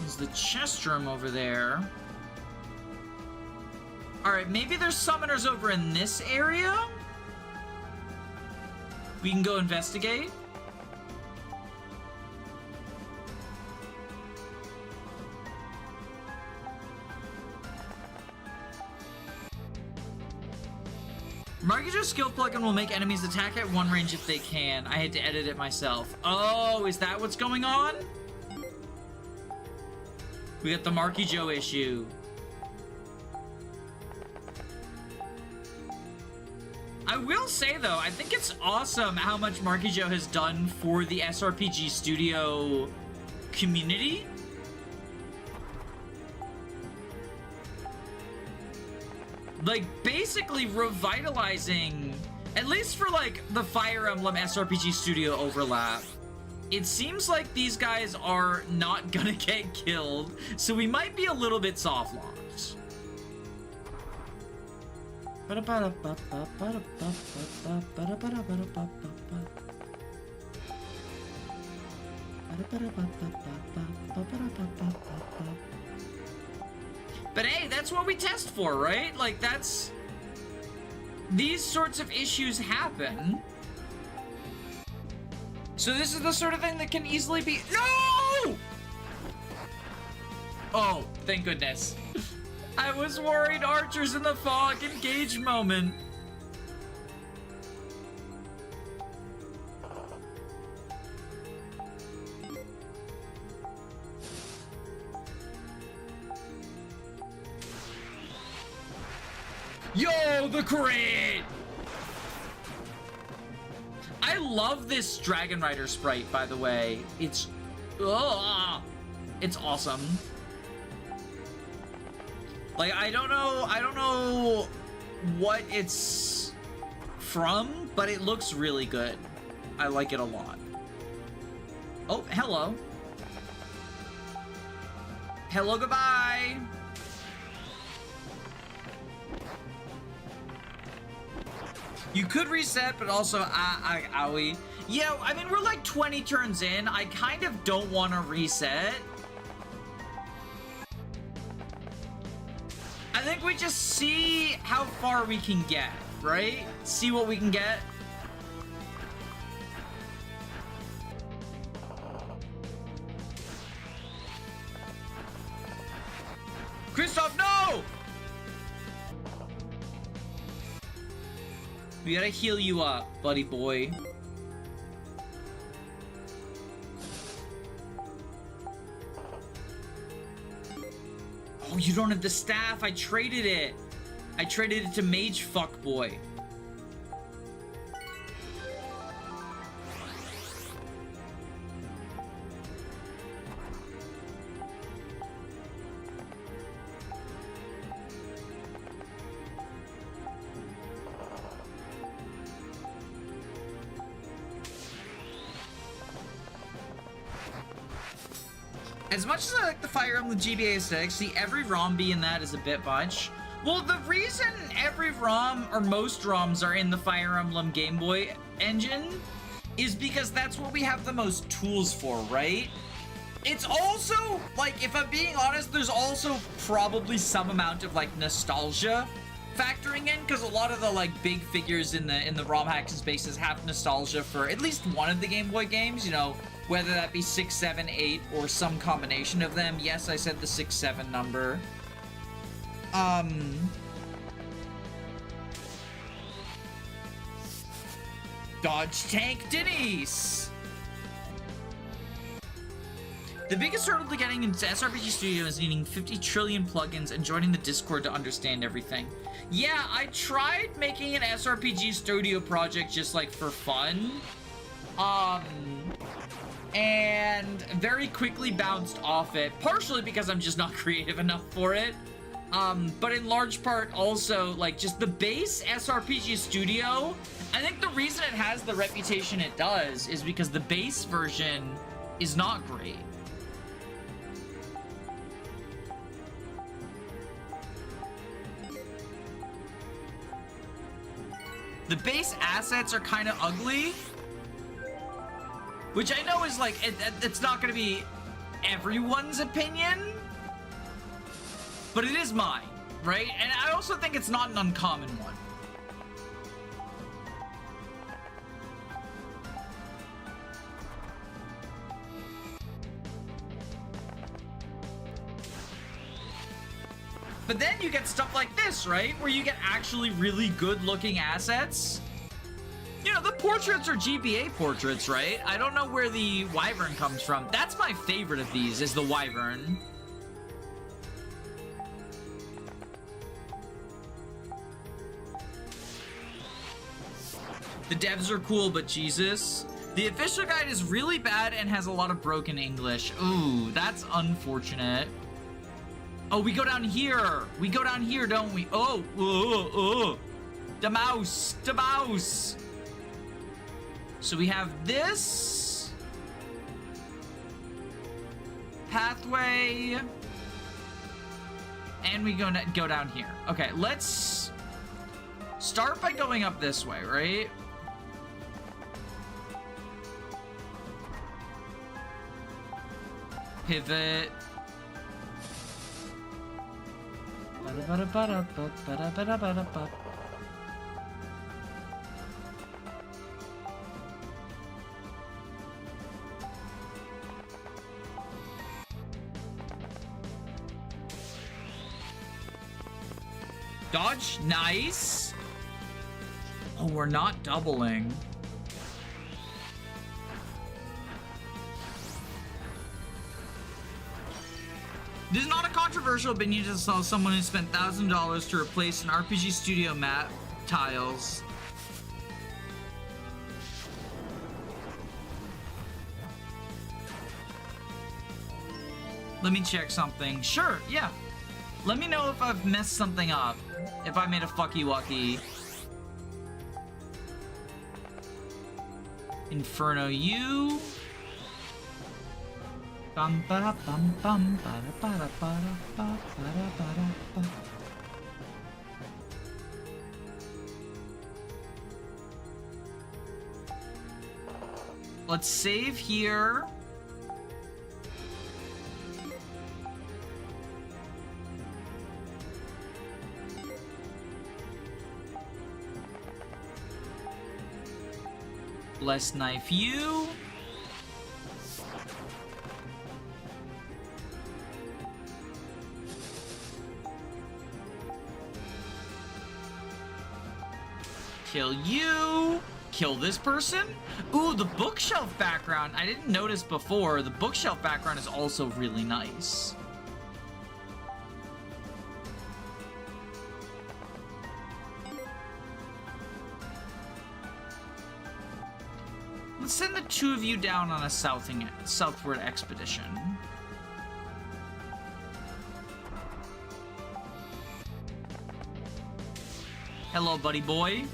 There's the chest room over there. Alright, maybe there's summoners over in this area? We can go investigate. Marketer's skill plugin will make enemies attack at one range if they can. I had to edit it myself. Oh, is that what's going on? We got the Marky Joe issue. I will say, though, I think it's awesome how much Marky Joe has done for the SRPG Studio community. Like, basically revitalizing, at least for, like, the Fire Emblem SRPG Studio overlap. It seems like these guys are not gonna get killed, so we might be a little bit soft-locked. But hey, that's what we test for, right? Like, that's... These sorts of issues happen. So this is the sort of thing that can easily be... No! Oh, thank goodness. I was worried archers in the fog engage moment. Yo, the crit! I love this Dragon Rider sprite, by the way. It's awesome. Like, I don't know what it's from, but it looks really good. I like it a lot. Oh, hello. Hello, goodbye. You could reset, but also, owie. Yeah, I mean, we're like 20 turns in. I kind of don't want to reset. I think we just see how far we can get, right? See what we can get. Kristoff, no! We gotta heal you up, buddy boy. Oh, you don't have the staff. I traded it. I traded it to Mage Fuckboy. As much as I like the Fire Emblem GBA aesthetic, see, every ROM in that is a bit much. Well, the reason every ROM, or most ROMs, are in the Fire Emblem Game Boy engine is because that's what we have the most tools for, right? It's also, like, if I'm being honest, there's also probably some amount of, like, nostalgia factoring in, because a lot of the, like, big figures in the ROM hacking spaces have nostalgia for at least one of the Game Boy games, you know, whether that be 6, 7, 8, or some combination of them. Yes, I said the 6, 7 number. Dodge Tank Denise! The biggest hurdle to getting into SRPG Studio is needing 50 trillion plugins and joining the Discord to understand everything. Yeah, I tried making an SRPG Studio project just, like, for fun. And very quickly bounced off it, partially because I'm just not creative enough for it, but in large part also, like, just the base SRPG Studio, I think the reason it has the reputation it does is because the base version is not great. The base assets are kind of ugly, which I know is, like, it's not going to be everyone's opinion, but it is mine, right? And I also think it's not an uncommon one. But then you get stuff like this, right? Where you get actually really good looking assets. You know, the portraits are GBA portraits, right? I don't know where the wyvern comes from. That's my favorite of these, is the wyvern. The devs are cool, but Jesus. The official guide is really bad and has a lot of broken English. Ooh, that's unfortunate. Oh, we go down here. We go down here, don't we? Oh, the mouse, the mouse. So we have this pathway, and we go down here. Okay, let's start by going up this way, right? Pivot. Dodge, nice. Oh, we're not doubling. This is not a controversial opinion to sell someone who spent $1,000 to replace an RPG Studio map tiles. Let me check something. Sure, yeah. Let me know if I've messed something up. If I made a fucky wucky. Inferno U. Bum ba bum bum ba ba ba ba ba ba. Let's save here. Bless knife you. Kill you. Kill this person. Ooh, the bookshelf background. I didn't notice before. The bookshelf background is also really nice. Let's send the two of you down on a southward expedition. Hello, buddy boy.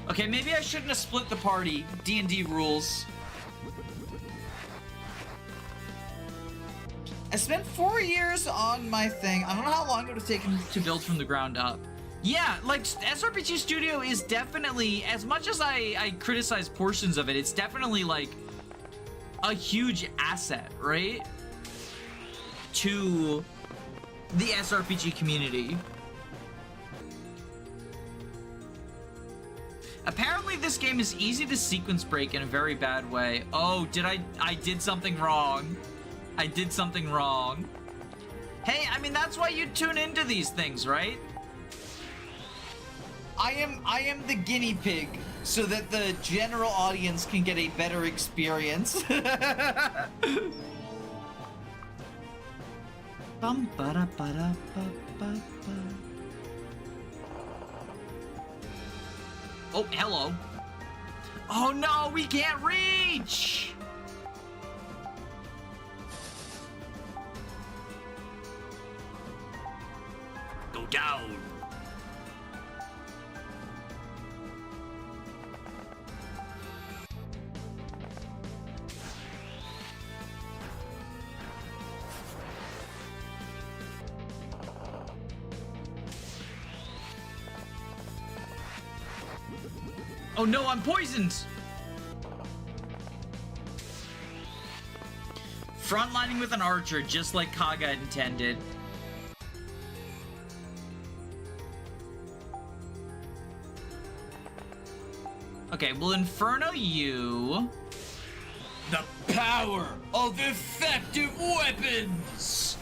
Okay, maybe I shouldn't have split the party. D&D rules. I spent 4 years on my thing. I don't know how long it would have taken to build from the ground up. Yeah, like, SRPG Studio is definitely, as much as I criticize portions of it, it's definitely, like, a huge asset, right? To the SRPG community. Apparently this game is easy to sequence break in a very bad way. Oh, I did something wrong. I did something wrong. Hey, I mean, that's why you tune into these things, right? I am the guinea pig so that the general audience can get a better experience. Bum ba da ba da ba ba ba. Oh, hello. Oh no, we can't reach! Go down. Oh no, I'm poisoned! Frontlining with an archer, just like Kaga intended. Okay, we'll Inferno you. The power of effective weapons!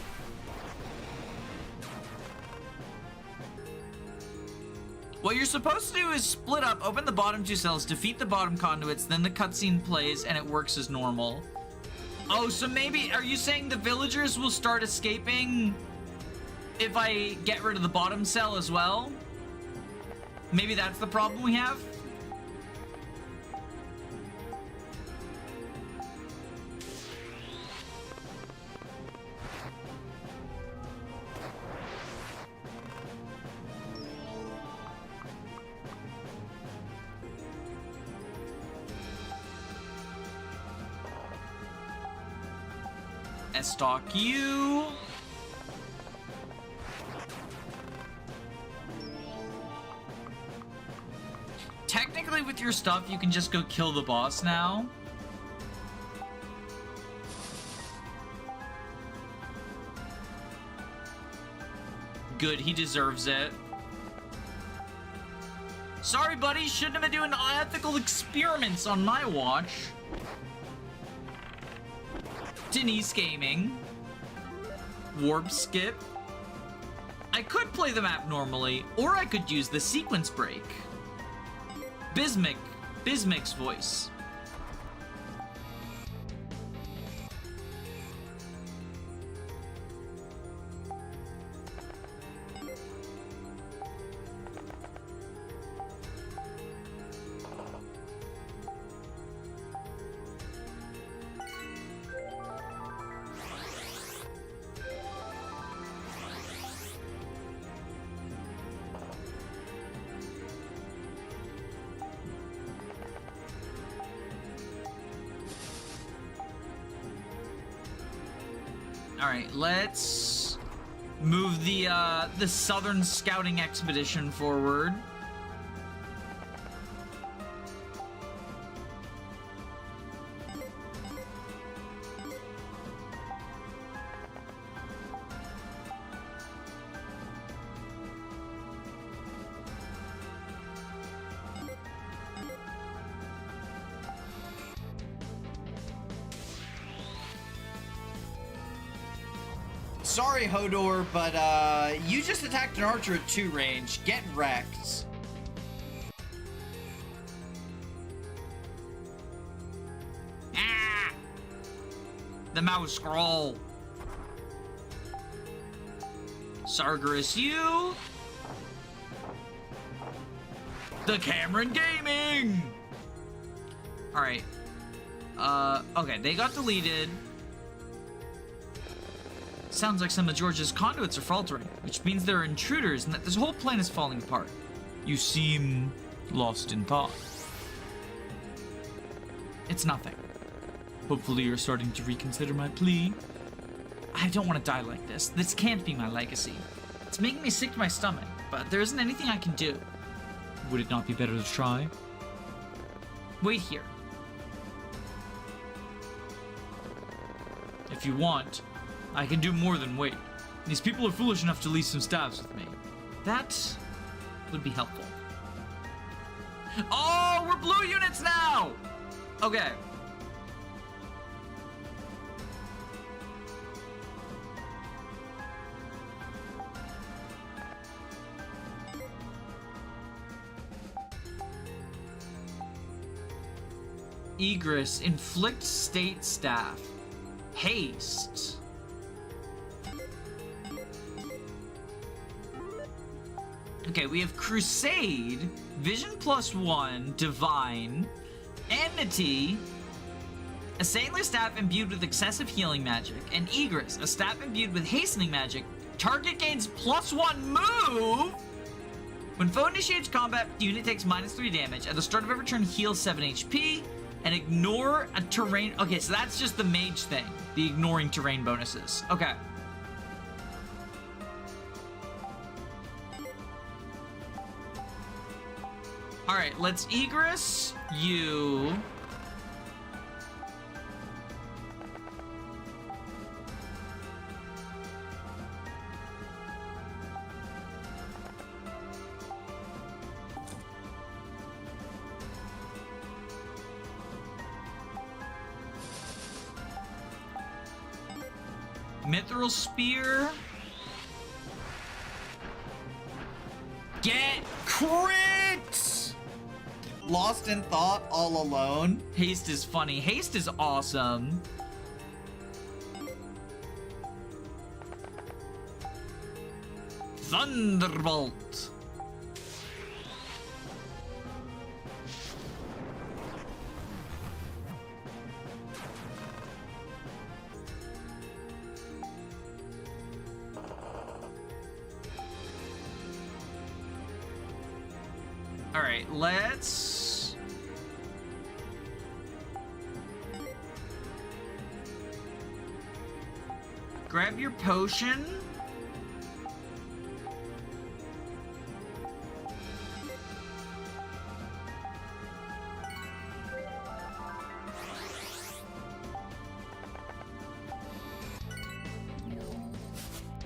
What you're supposed to do is split up, open the bottom 2 cells, defeat the bottom conduits, then the cutscene plays and it works as normal. Oh, so maybe, are you saying the villagers will start escaping if I get rid of the bottom cell as well? Maybe that's the problem we have? Stalk you. Technically with your stuff you can just go kill the boss now. Good, he deserves it. Sorry buddy, shouldn't have been doing unethical experiments on my watch. Denise Gaming. Warp skip. I could play the map normally, or I could use the sequence break. Bismic's voice. Alright, let's move the Southern Scouting Expedition forward. Sorry, Hodor, but you just attacked an archer at 2 range. Get wrecked. Ah! The mouse scroll. Sargeras, you. The Cameron Gaming. All right. Okay, they got deleted. Sounds like some of George's conduits are faltering, which means there are intruders and that this whole plan is falling apart. You seem lost in thought. It's nothing. Hopefully you're starting to reconsider my plea. I don't want to die like this. This can't be my legacy. It's making me sick to my stomach, but there isn't anything I can do. Would it not be better to try? Wait here. If you want, I can do more than wait. These people are foolish enough to leave some staves with me. That would be helpful. Oh, we're blue units now! Okay. Egress, inflict state staff. Haste. Okay, we have Crusade, Vision +1, Divine, Enmity, a Saintly Staff imbued with excessive healing magic, and Egress, a staff imbued with hastening magic. Target gains +1 move! When foe initiates combat, the unit takes -3 damage. At the start of every turn, heal 7 HP, and ignore a terrain... Okay, so that's just the mage thing, the ignoring terrain bonuses. Okay. Alright, let's Egress you. Mithril Spear. Get crit! Lost in thought all alone. Haste is funny. Haste is awesome. Thunderbolt. All right, let's grab your potion.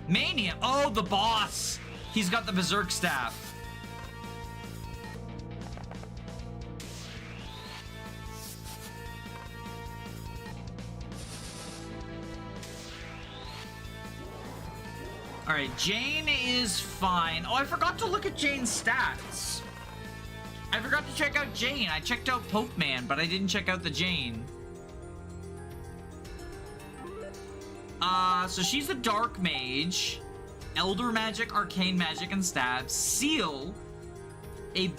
Mania. Oh, the boss. He's got the Berserk Staff. All right, Jane is fine. Oh, I forgot to look at Jane's stats. I forgot to check out Jane. I checked out Pope Man, but I didn't check out the Jane. So she's a Dark Mage, Elder Magic, Arcane Magic, and Stab. Seal, a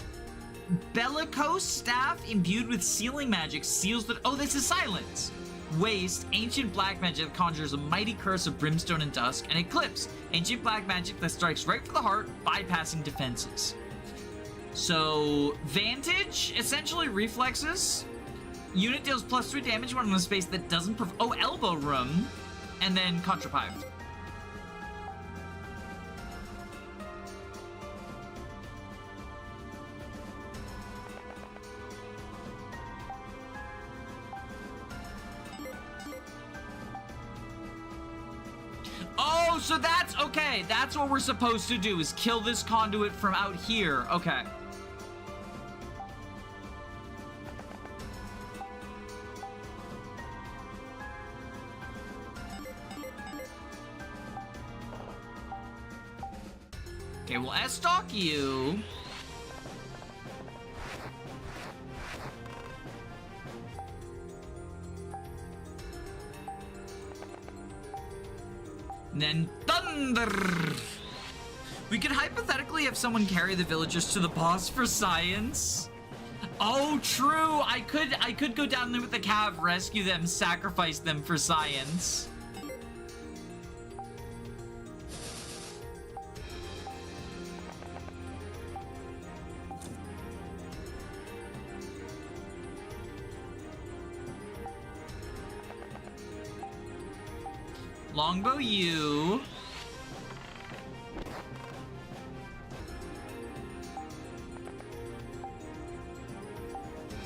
Bellicose Staff imbued with Sealing Magic, seals the... Oh, this is Silence. Waste, ancient black magic that conjures a mighty curse of brimstone and dusk, and Eclipse, ancient black magic that strikes right for the heart, bypassing defenses. So, Vantage, essentially reflexes. Unit deals +3 damage when in a space that doesn't oh, Elbow Room, and then Contrapived. Oh, so that's okay. That's what we're supposed to do, is kill this conduit from out here. Okay. Okay, we'll S-Stock you. And then thunder. We could hypothetically have someone carry the villagers to the boss for science. Oh, true. I could go down there with the cav, rescue them, sacrifice them for science. Longbow you.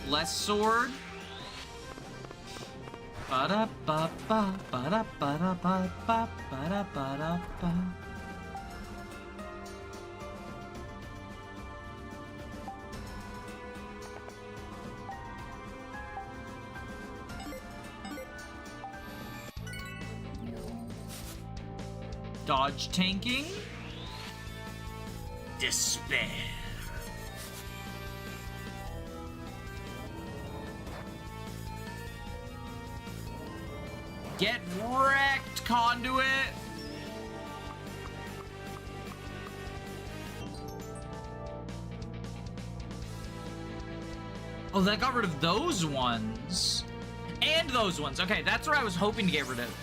Less sword. Ba-da-ba-ba, ba-da-ba-da-ba, ba-da-ba-da-ba. Dodge tanking. Despair. Get wrecked, conduit. Oh, that got rid of those ones. And those ones. Okay, that's what I was hoping to get rid of.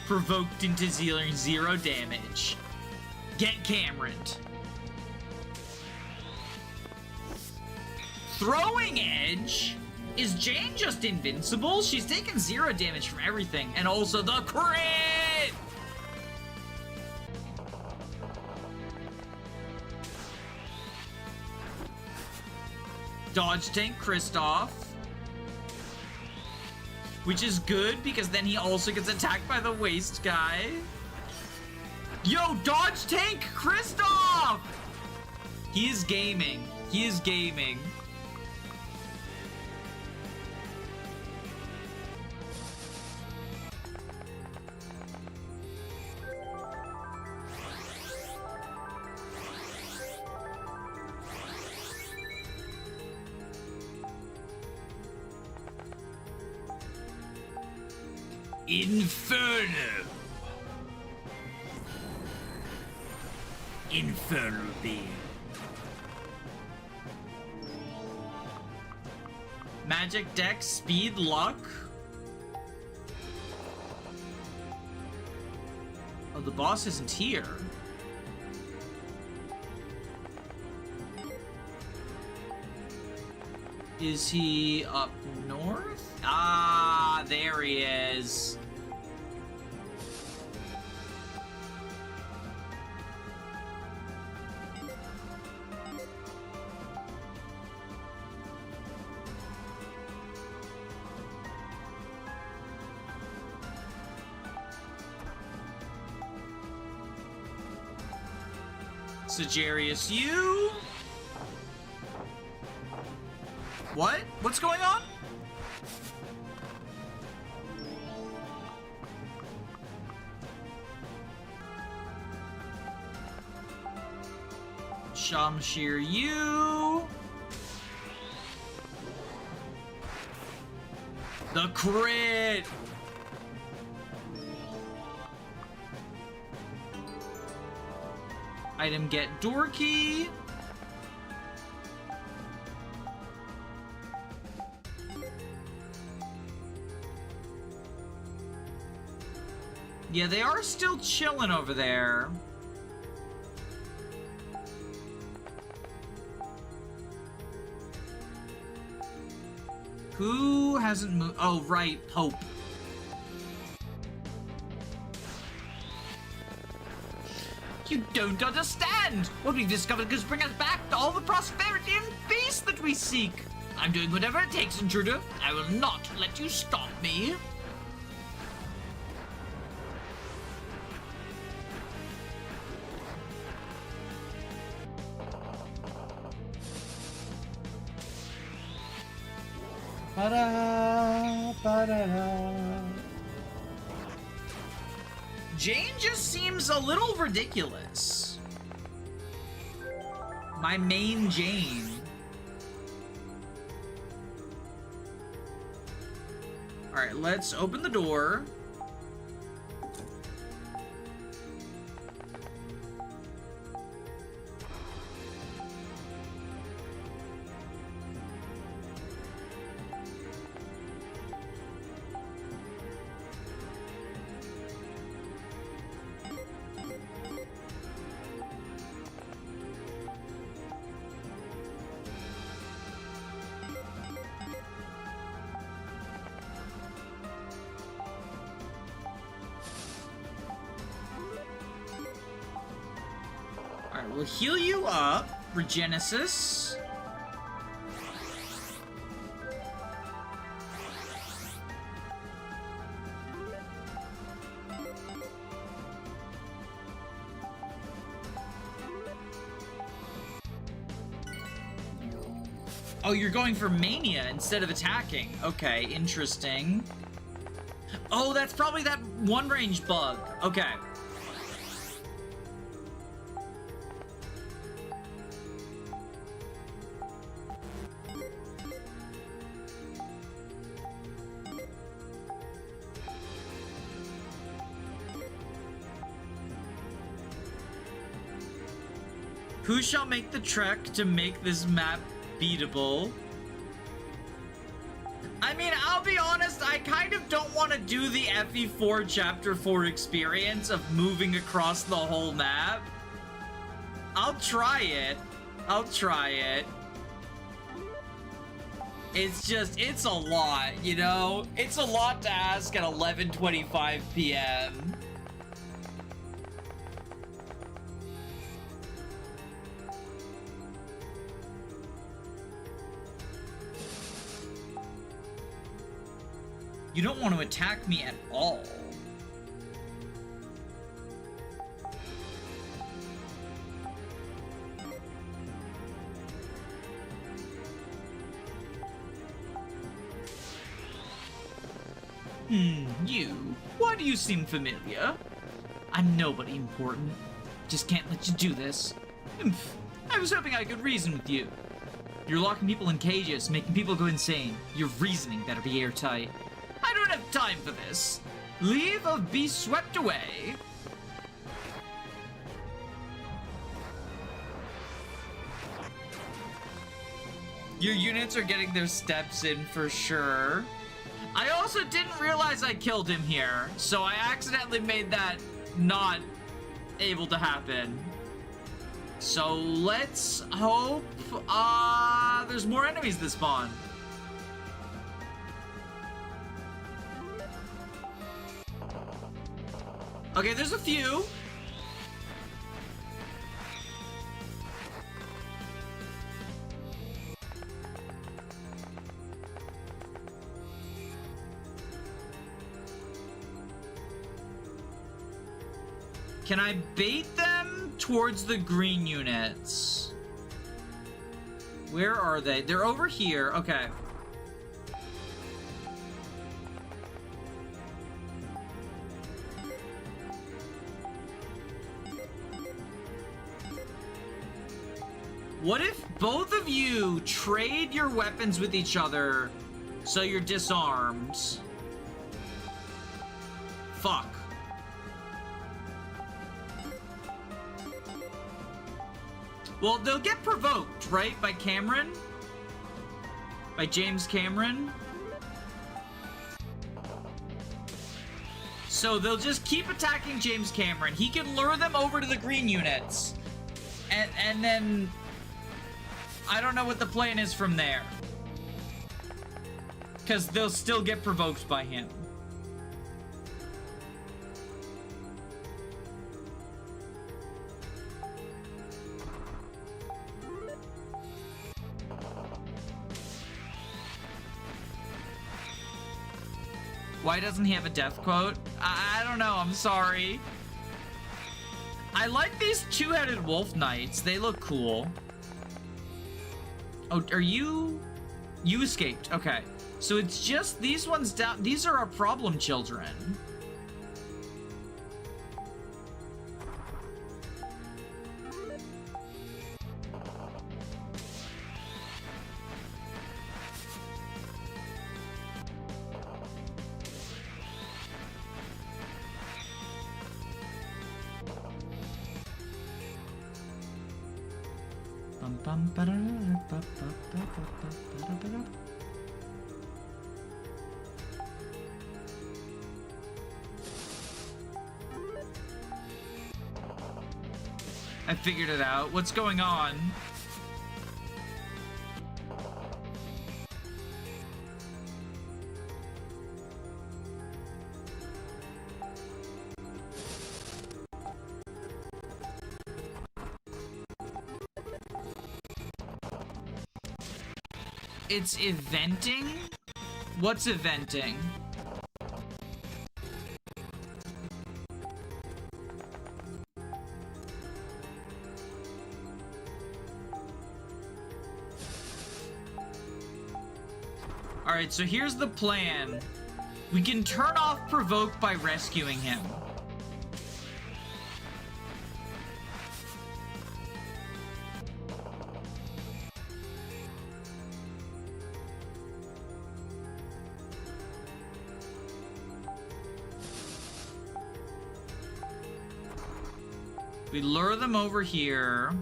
Provoked into dealing 0 damage. Get Cameroned. Throwing Edge? Is Jane just invincible? She's taken 0 damage from everything. And also the crit! Dodge tank Kristoff. Which is good, because then he also gets attacked by the waste guy. Yo, dodge tank Kristoff! He is gaming. He is gaming. Inferno. Infernal being. Magic, dex, speed, luck. Oh, the boss isn't here. Is he up north? Ah, there he is. Sagarius, you? What? What's going on? Shamshir, you? The crit! Item get dorky. Yeah, they are still chilling over there. Who hasn't moved? Oh, right, Pope. You don't understand! What we've discovered could bring us back to all the prosperity and peace that we seek. I'm doing whatever it takes, intruder. I will not let you stop me. Ba-da, ba-da-da. Jane just seems a little ridiculous. My main Jane. Alright, let's open the door. Alright, we'll heal you up. Regenesis. Oh, you're going for mania instead of attacking. Okay, interesting. Oh, that's probably that one range bug. Okay. Who shall make the trek to make this map beatable? I mean, I'll be honest, I kind of don't want to do the FE4 Chapter 4 experience of moving across the whole map. I'll try it. I'll try it. It's just, it's a lot, you know? It's a lot to ask at 11:25 p.m. You don't want to attack me at all. You. Why do you seem familiar? I'm nobody important. Just can't let you do this. I was hoping I could reason with you. You're locking people in cages, making people go insane. Your reasoning better be airtight. I don't have time for this. Leave or be swept away. Your units are getting their steps in for sure. I also didn't realize I killed him here, so I accidentally made that not able to happen. So let's hope there's more enemies that spawn. Okay, there's a few. Can I bait them towards the green units? Where are they? They're over here. Okay. What if both of you trade your weapons with each other so you're disarmed? Fuck. Well, they'll get provoked, right? By Cameron? By James Cameron? So they'll just keep attacking James Cameron. He can lure them over to the green units. And then... I don't know what the plan is from there. Because they'll still get provoked by him. Why doesn't he have a death quote? I don't know, I'm sorry. I like these two-headed wolf knights. They look cool. Oh, are you... You escaped. Okay. So it's just these ones down. These are our problem children. I figured it out. What's going on? It's eventing? What's eventing? Alright, so here's the plan. We can turn off Provoke by rescuing him. We lure them over here.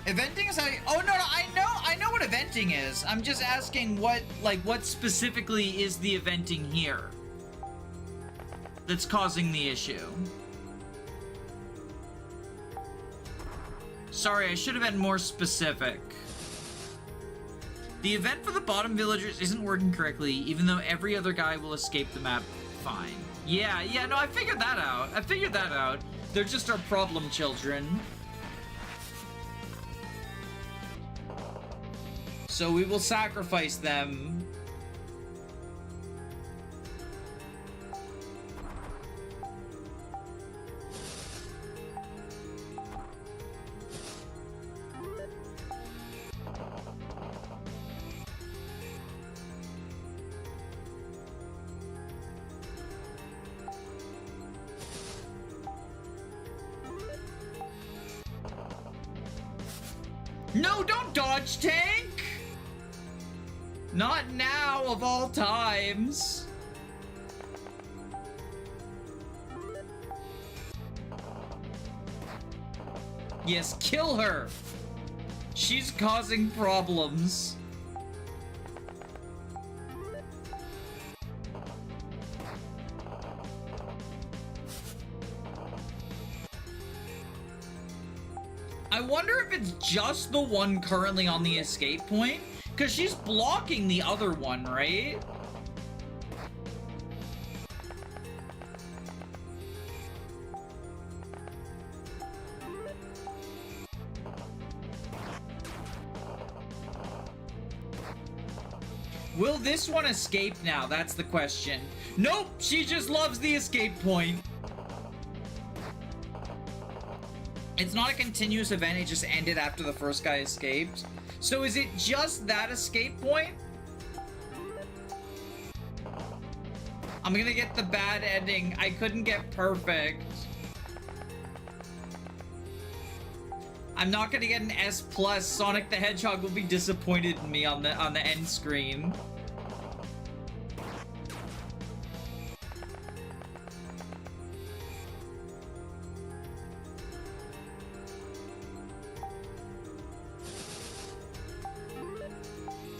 Eventing is how you... Oh, no, I know what eventing is. I'm just asking what Specifically is the eventing here that's causing the issue? Sorry, I should have been more specific. The event for the bottom villagers isn't working correctly, even though every other guy will escape the map fine. Yeah, no, I figured that out. They're just our problem children. So we will sacrifice them. No, don't dodge tank! Not now, of all times. Yes, kill her! She's causing problems. I wonder if it's just the one currently on the escape point, because she's blocking the other one, right? Will this one escape now? That's the question. Nope, she just loves the escape point. It's not a continuous event, it just ended after the first guy escaped. So is it just that escape point? I'm gonna get the bad ending. I couldn't get perfect. I'm not gonna get an S+. Sonic the Hedgehog will be disappointed in me on the end screen.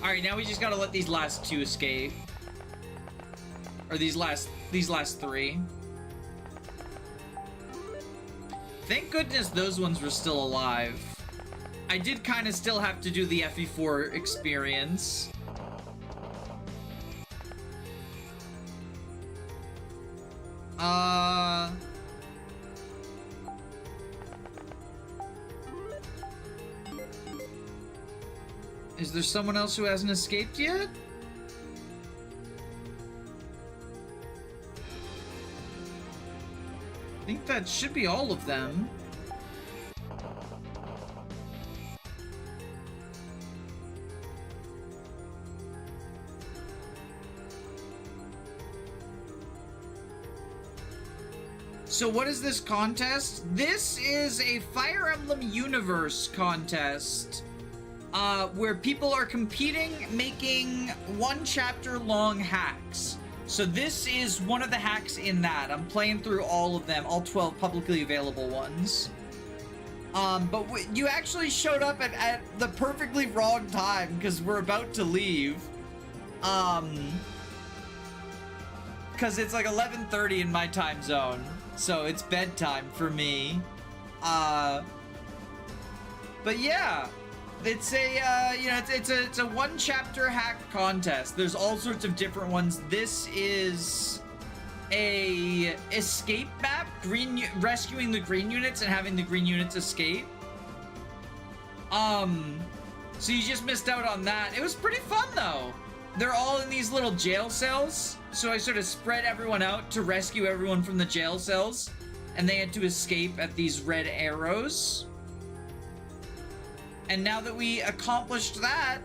Alright, now we just gotta let these last two escape. Or these last three. Thank goodness those ones were still alive. I did kind of still have to do the FE4 experience. Is there someone else who hasn't escaped yet? I think that should be all of them. So what is this contest? This is a Fire Emblem Universe contest. Where people are competing, making one chapter long hacks. So this is one of the hacks in that. I'm playing through all of them, all 12 publicly available ones. But you actually showed up at the perfectly wrong time because we're about to leave. Because it's like 11:30 in my time zone. So it's bedtime for me. But yeah. It's a, you know, it's a one chapter hack contest. There's all sorts of different ones. This is a escape map, rescuing the green units and having the green units escape. So you just missed out on that. It was pretty fun though. They're all in these little jail cells. So I sort of spread everyone out to rescue everyone from the jail cells. And they had to escape at these red arrows. And now that we accomplished that,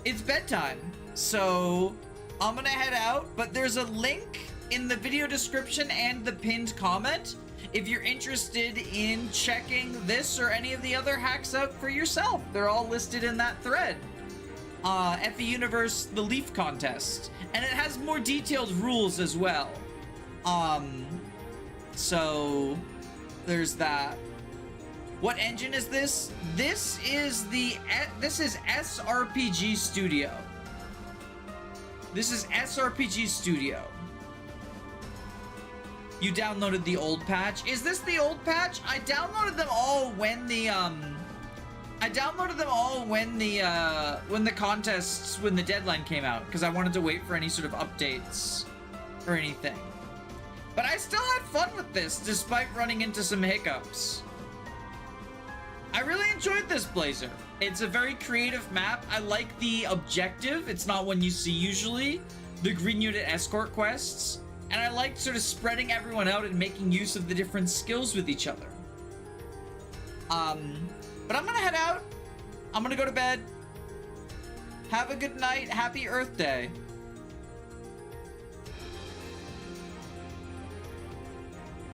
it's bedtime. So I'm gonna head out, but there's a link in the video description and the pinned comment if you're interested in checking this or any of the other hacks out for yourself. They're all listed in that thread. FE Universe, the Leif contest. And it has more detailed rules as well. So there's that. What engine is this? This is SRPG Studio. This is SRPG Studio. You downloaded the old patch. Is this the old patch? I downloaded them all when the contests, when the deadline came out, because I wanted to wait for any sort of updates or anything. But I still had fun with this, despite running into some hiccups. I really enjoyed this Blazer. It's a very creative map. I like the objective. It's not one you see usually. The green unit escort quests. And I liked sort of spreading everyone out and making use of the different skills with each other. But I'm gonna head out. I'm gonna go to bed. Have a good night. Happy Earth Day.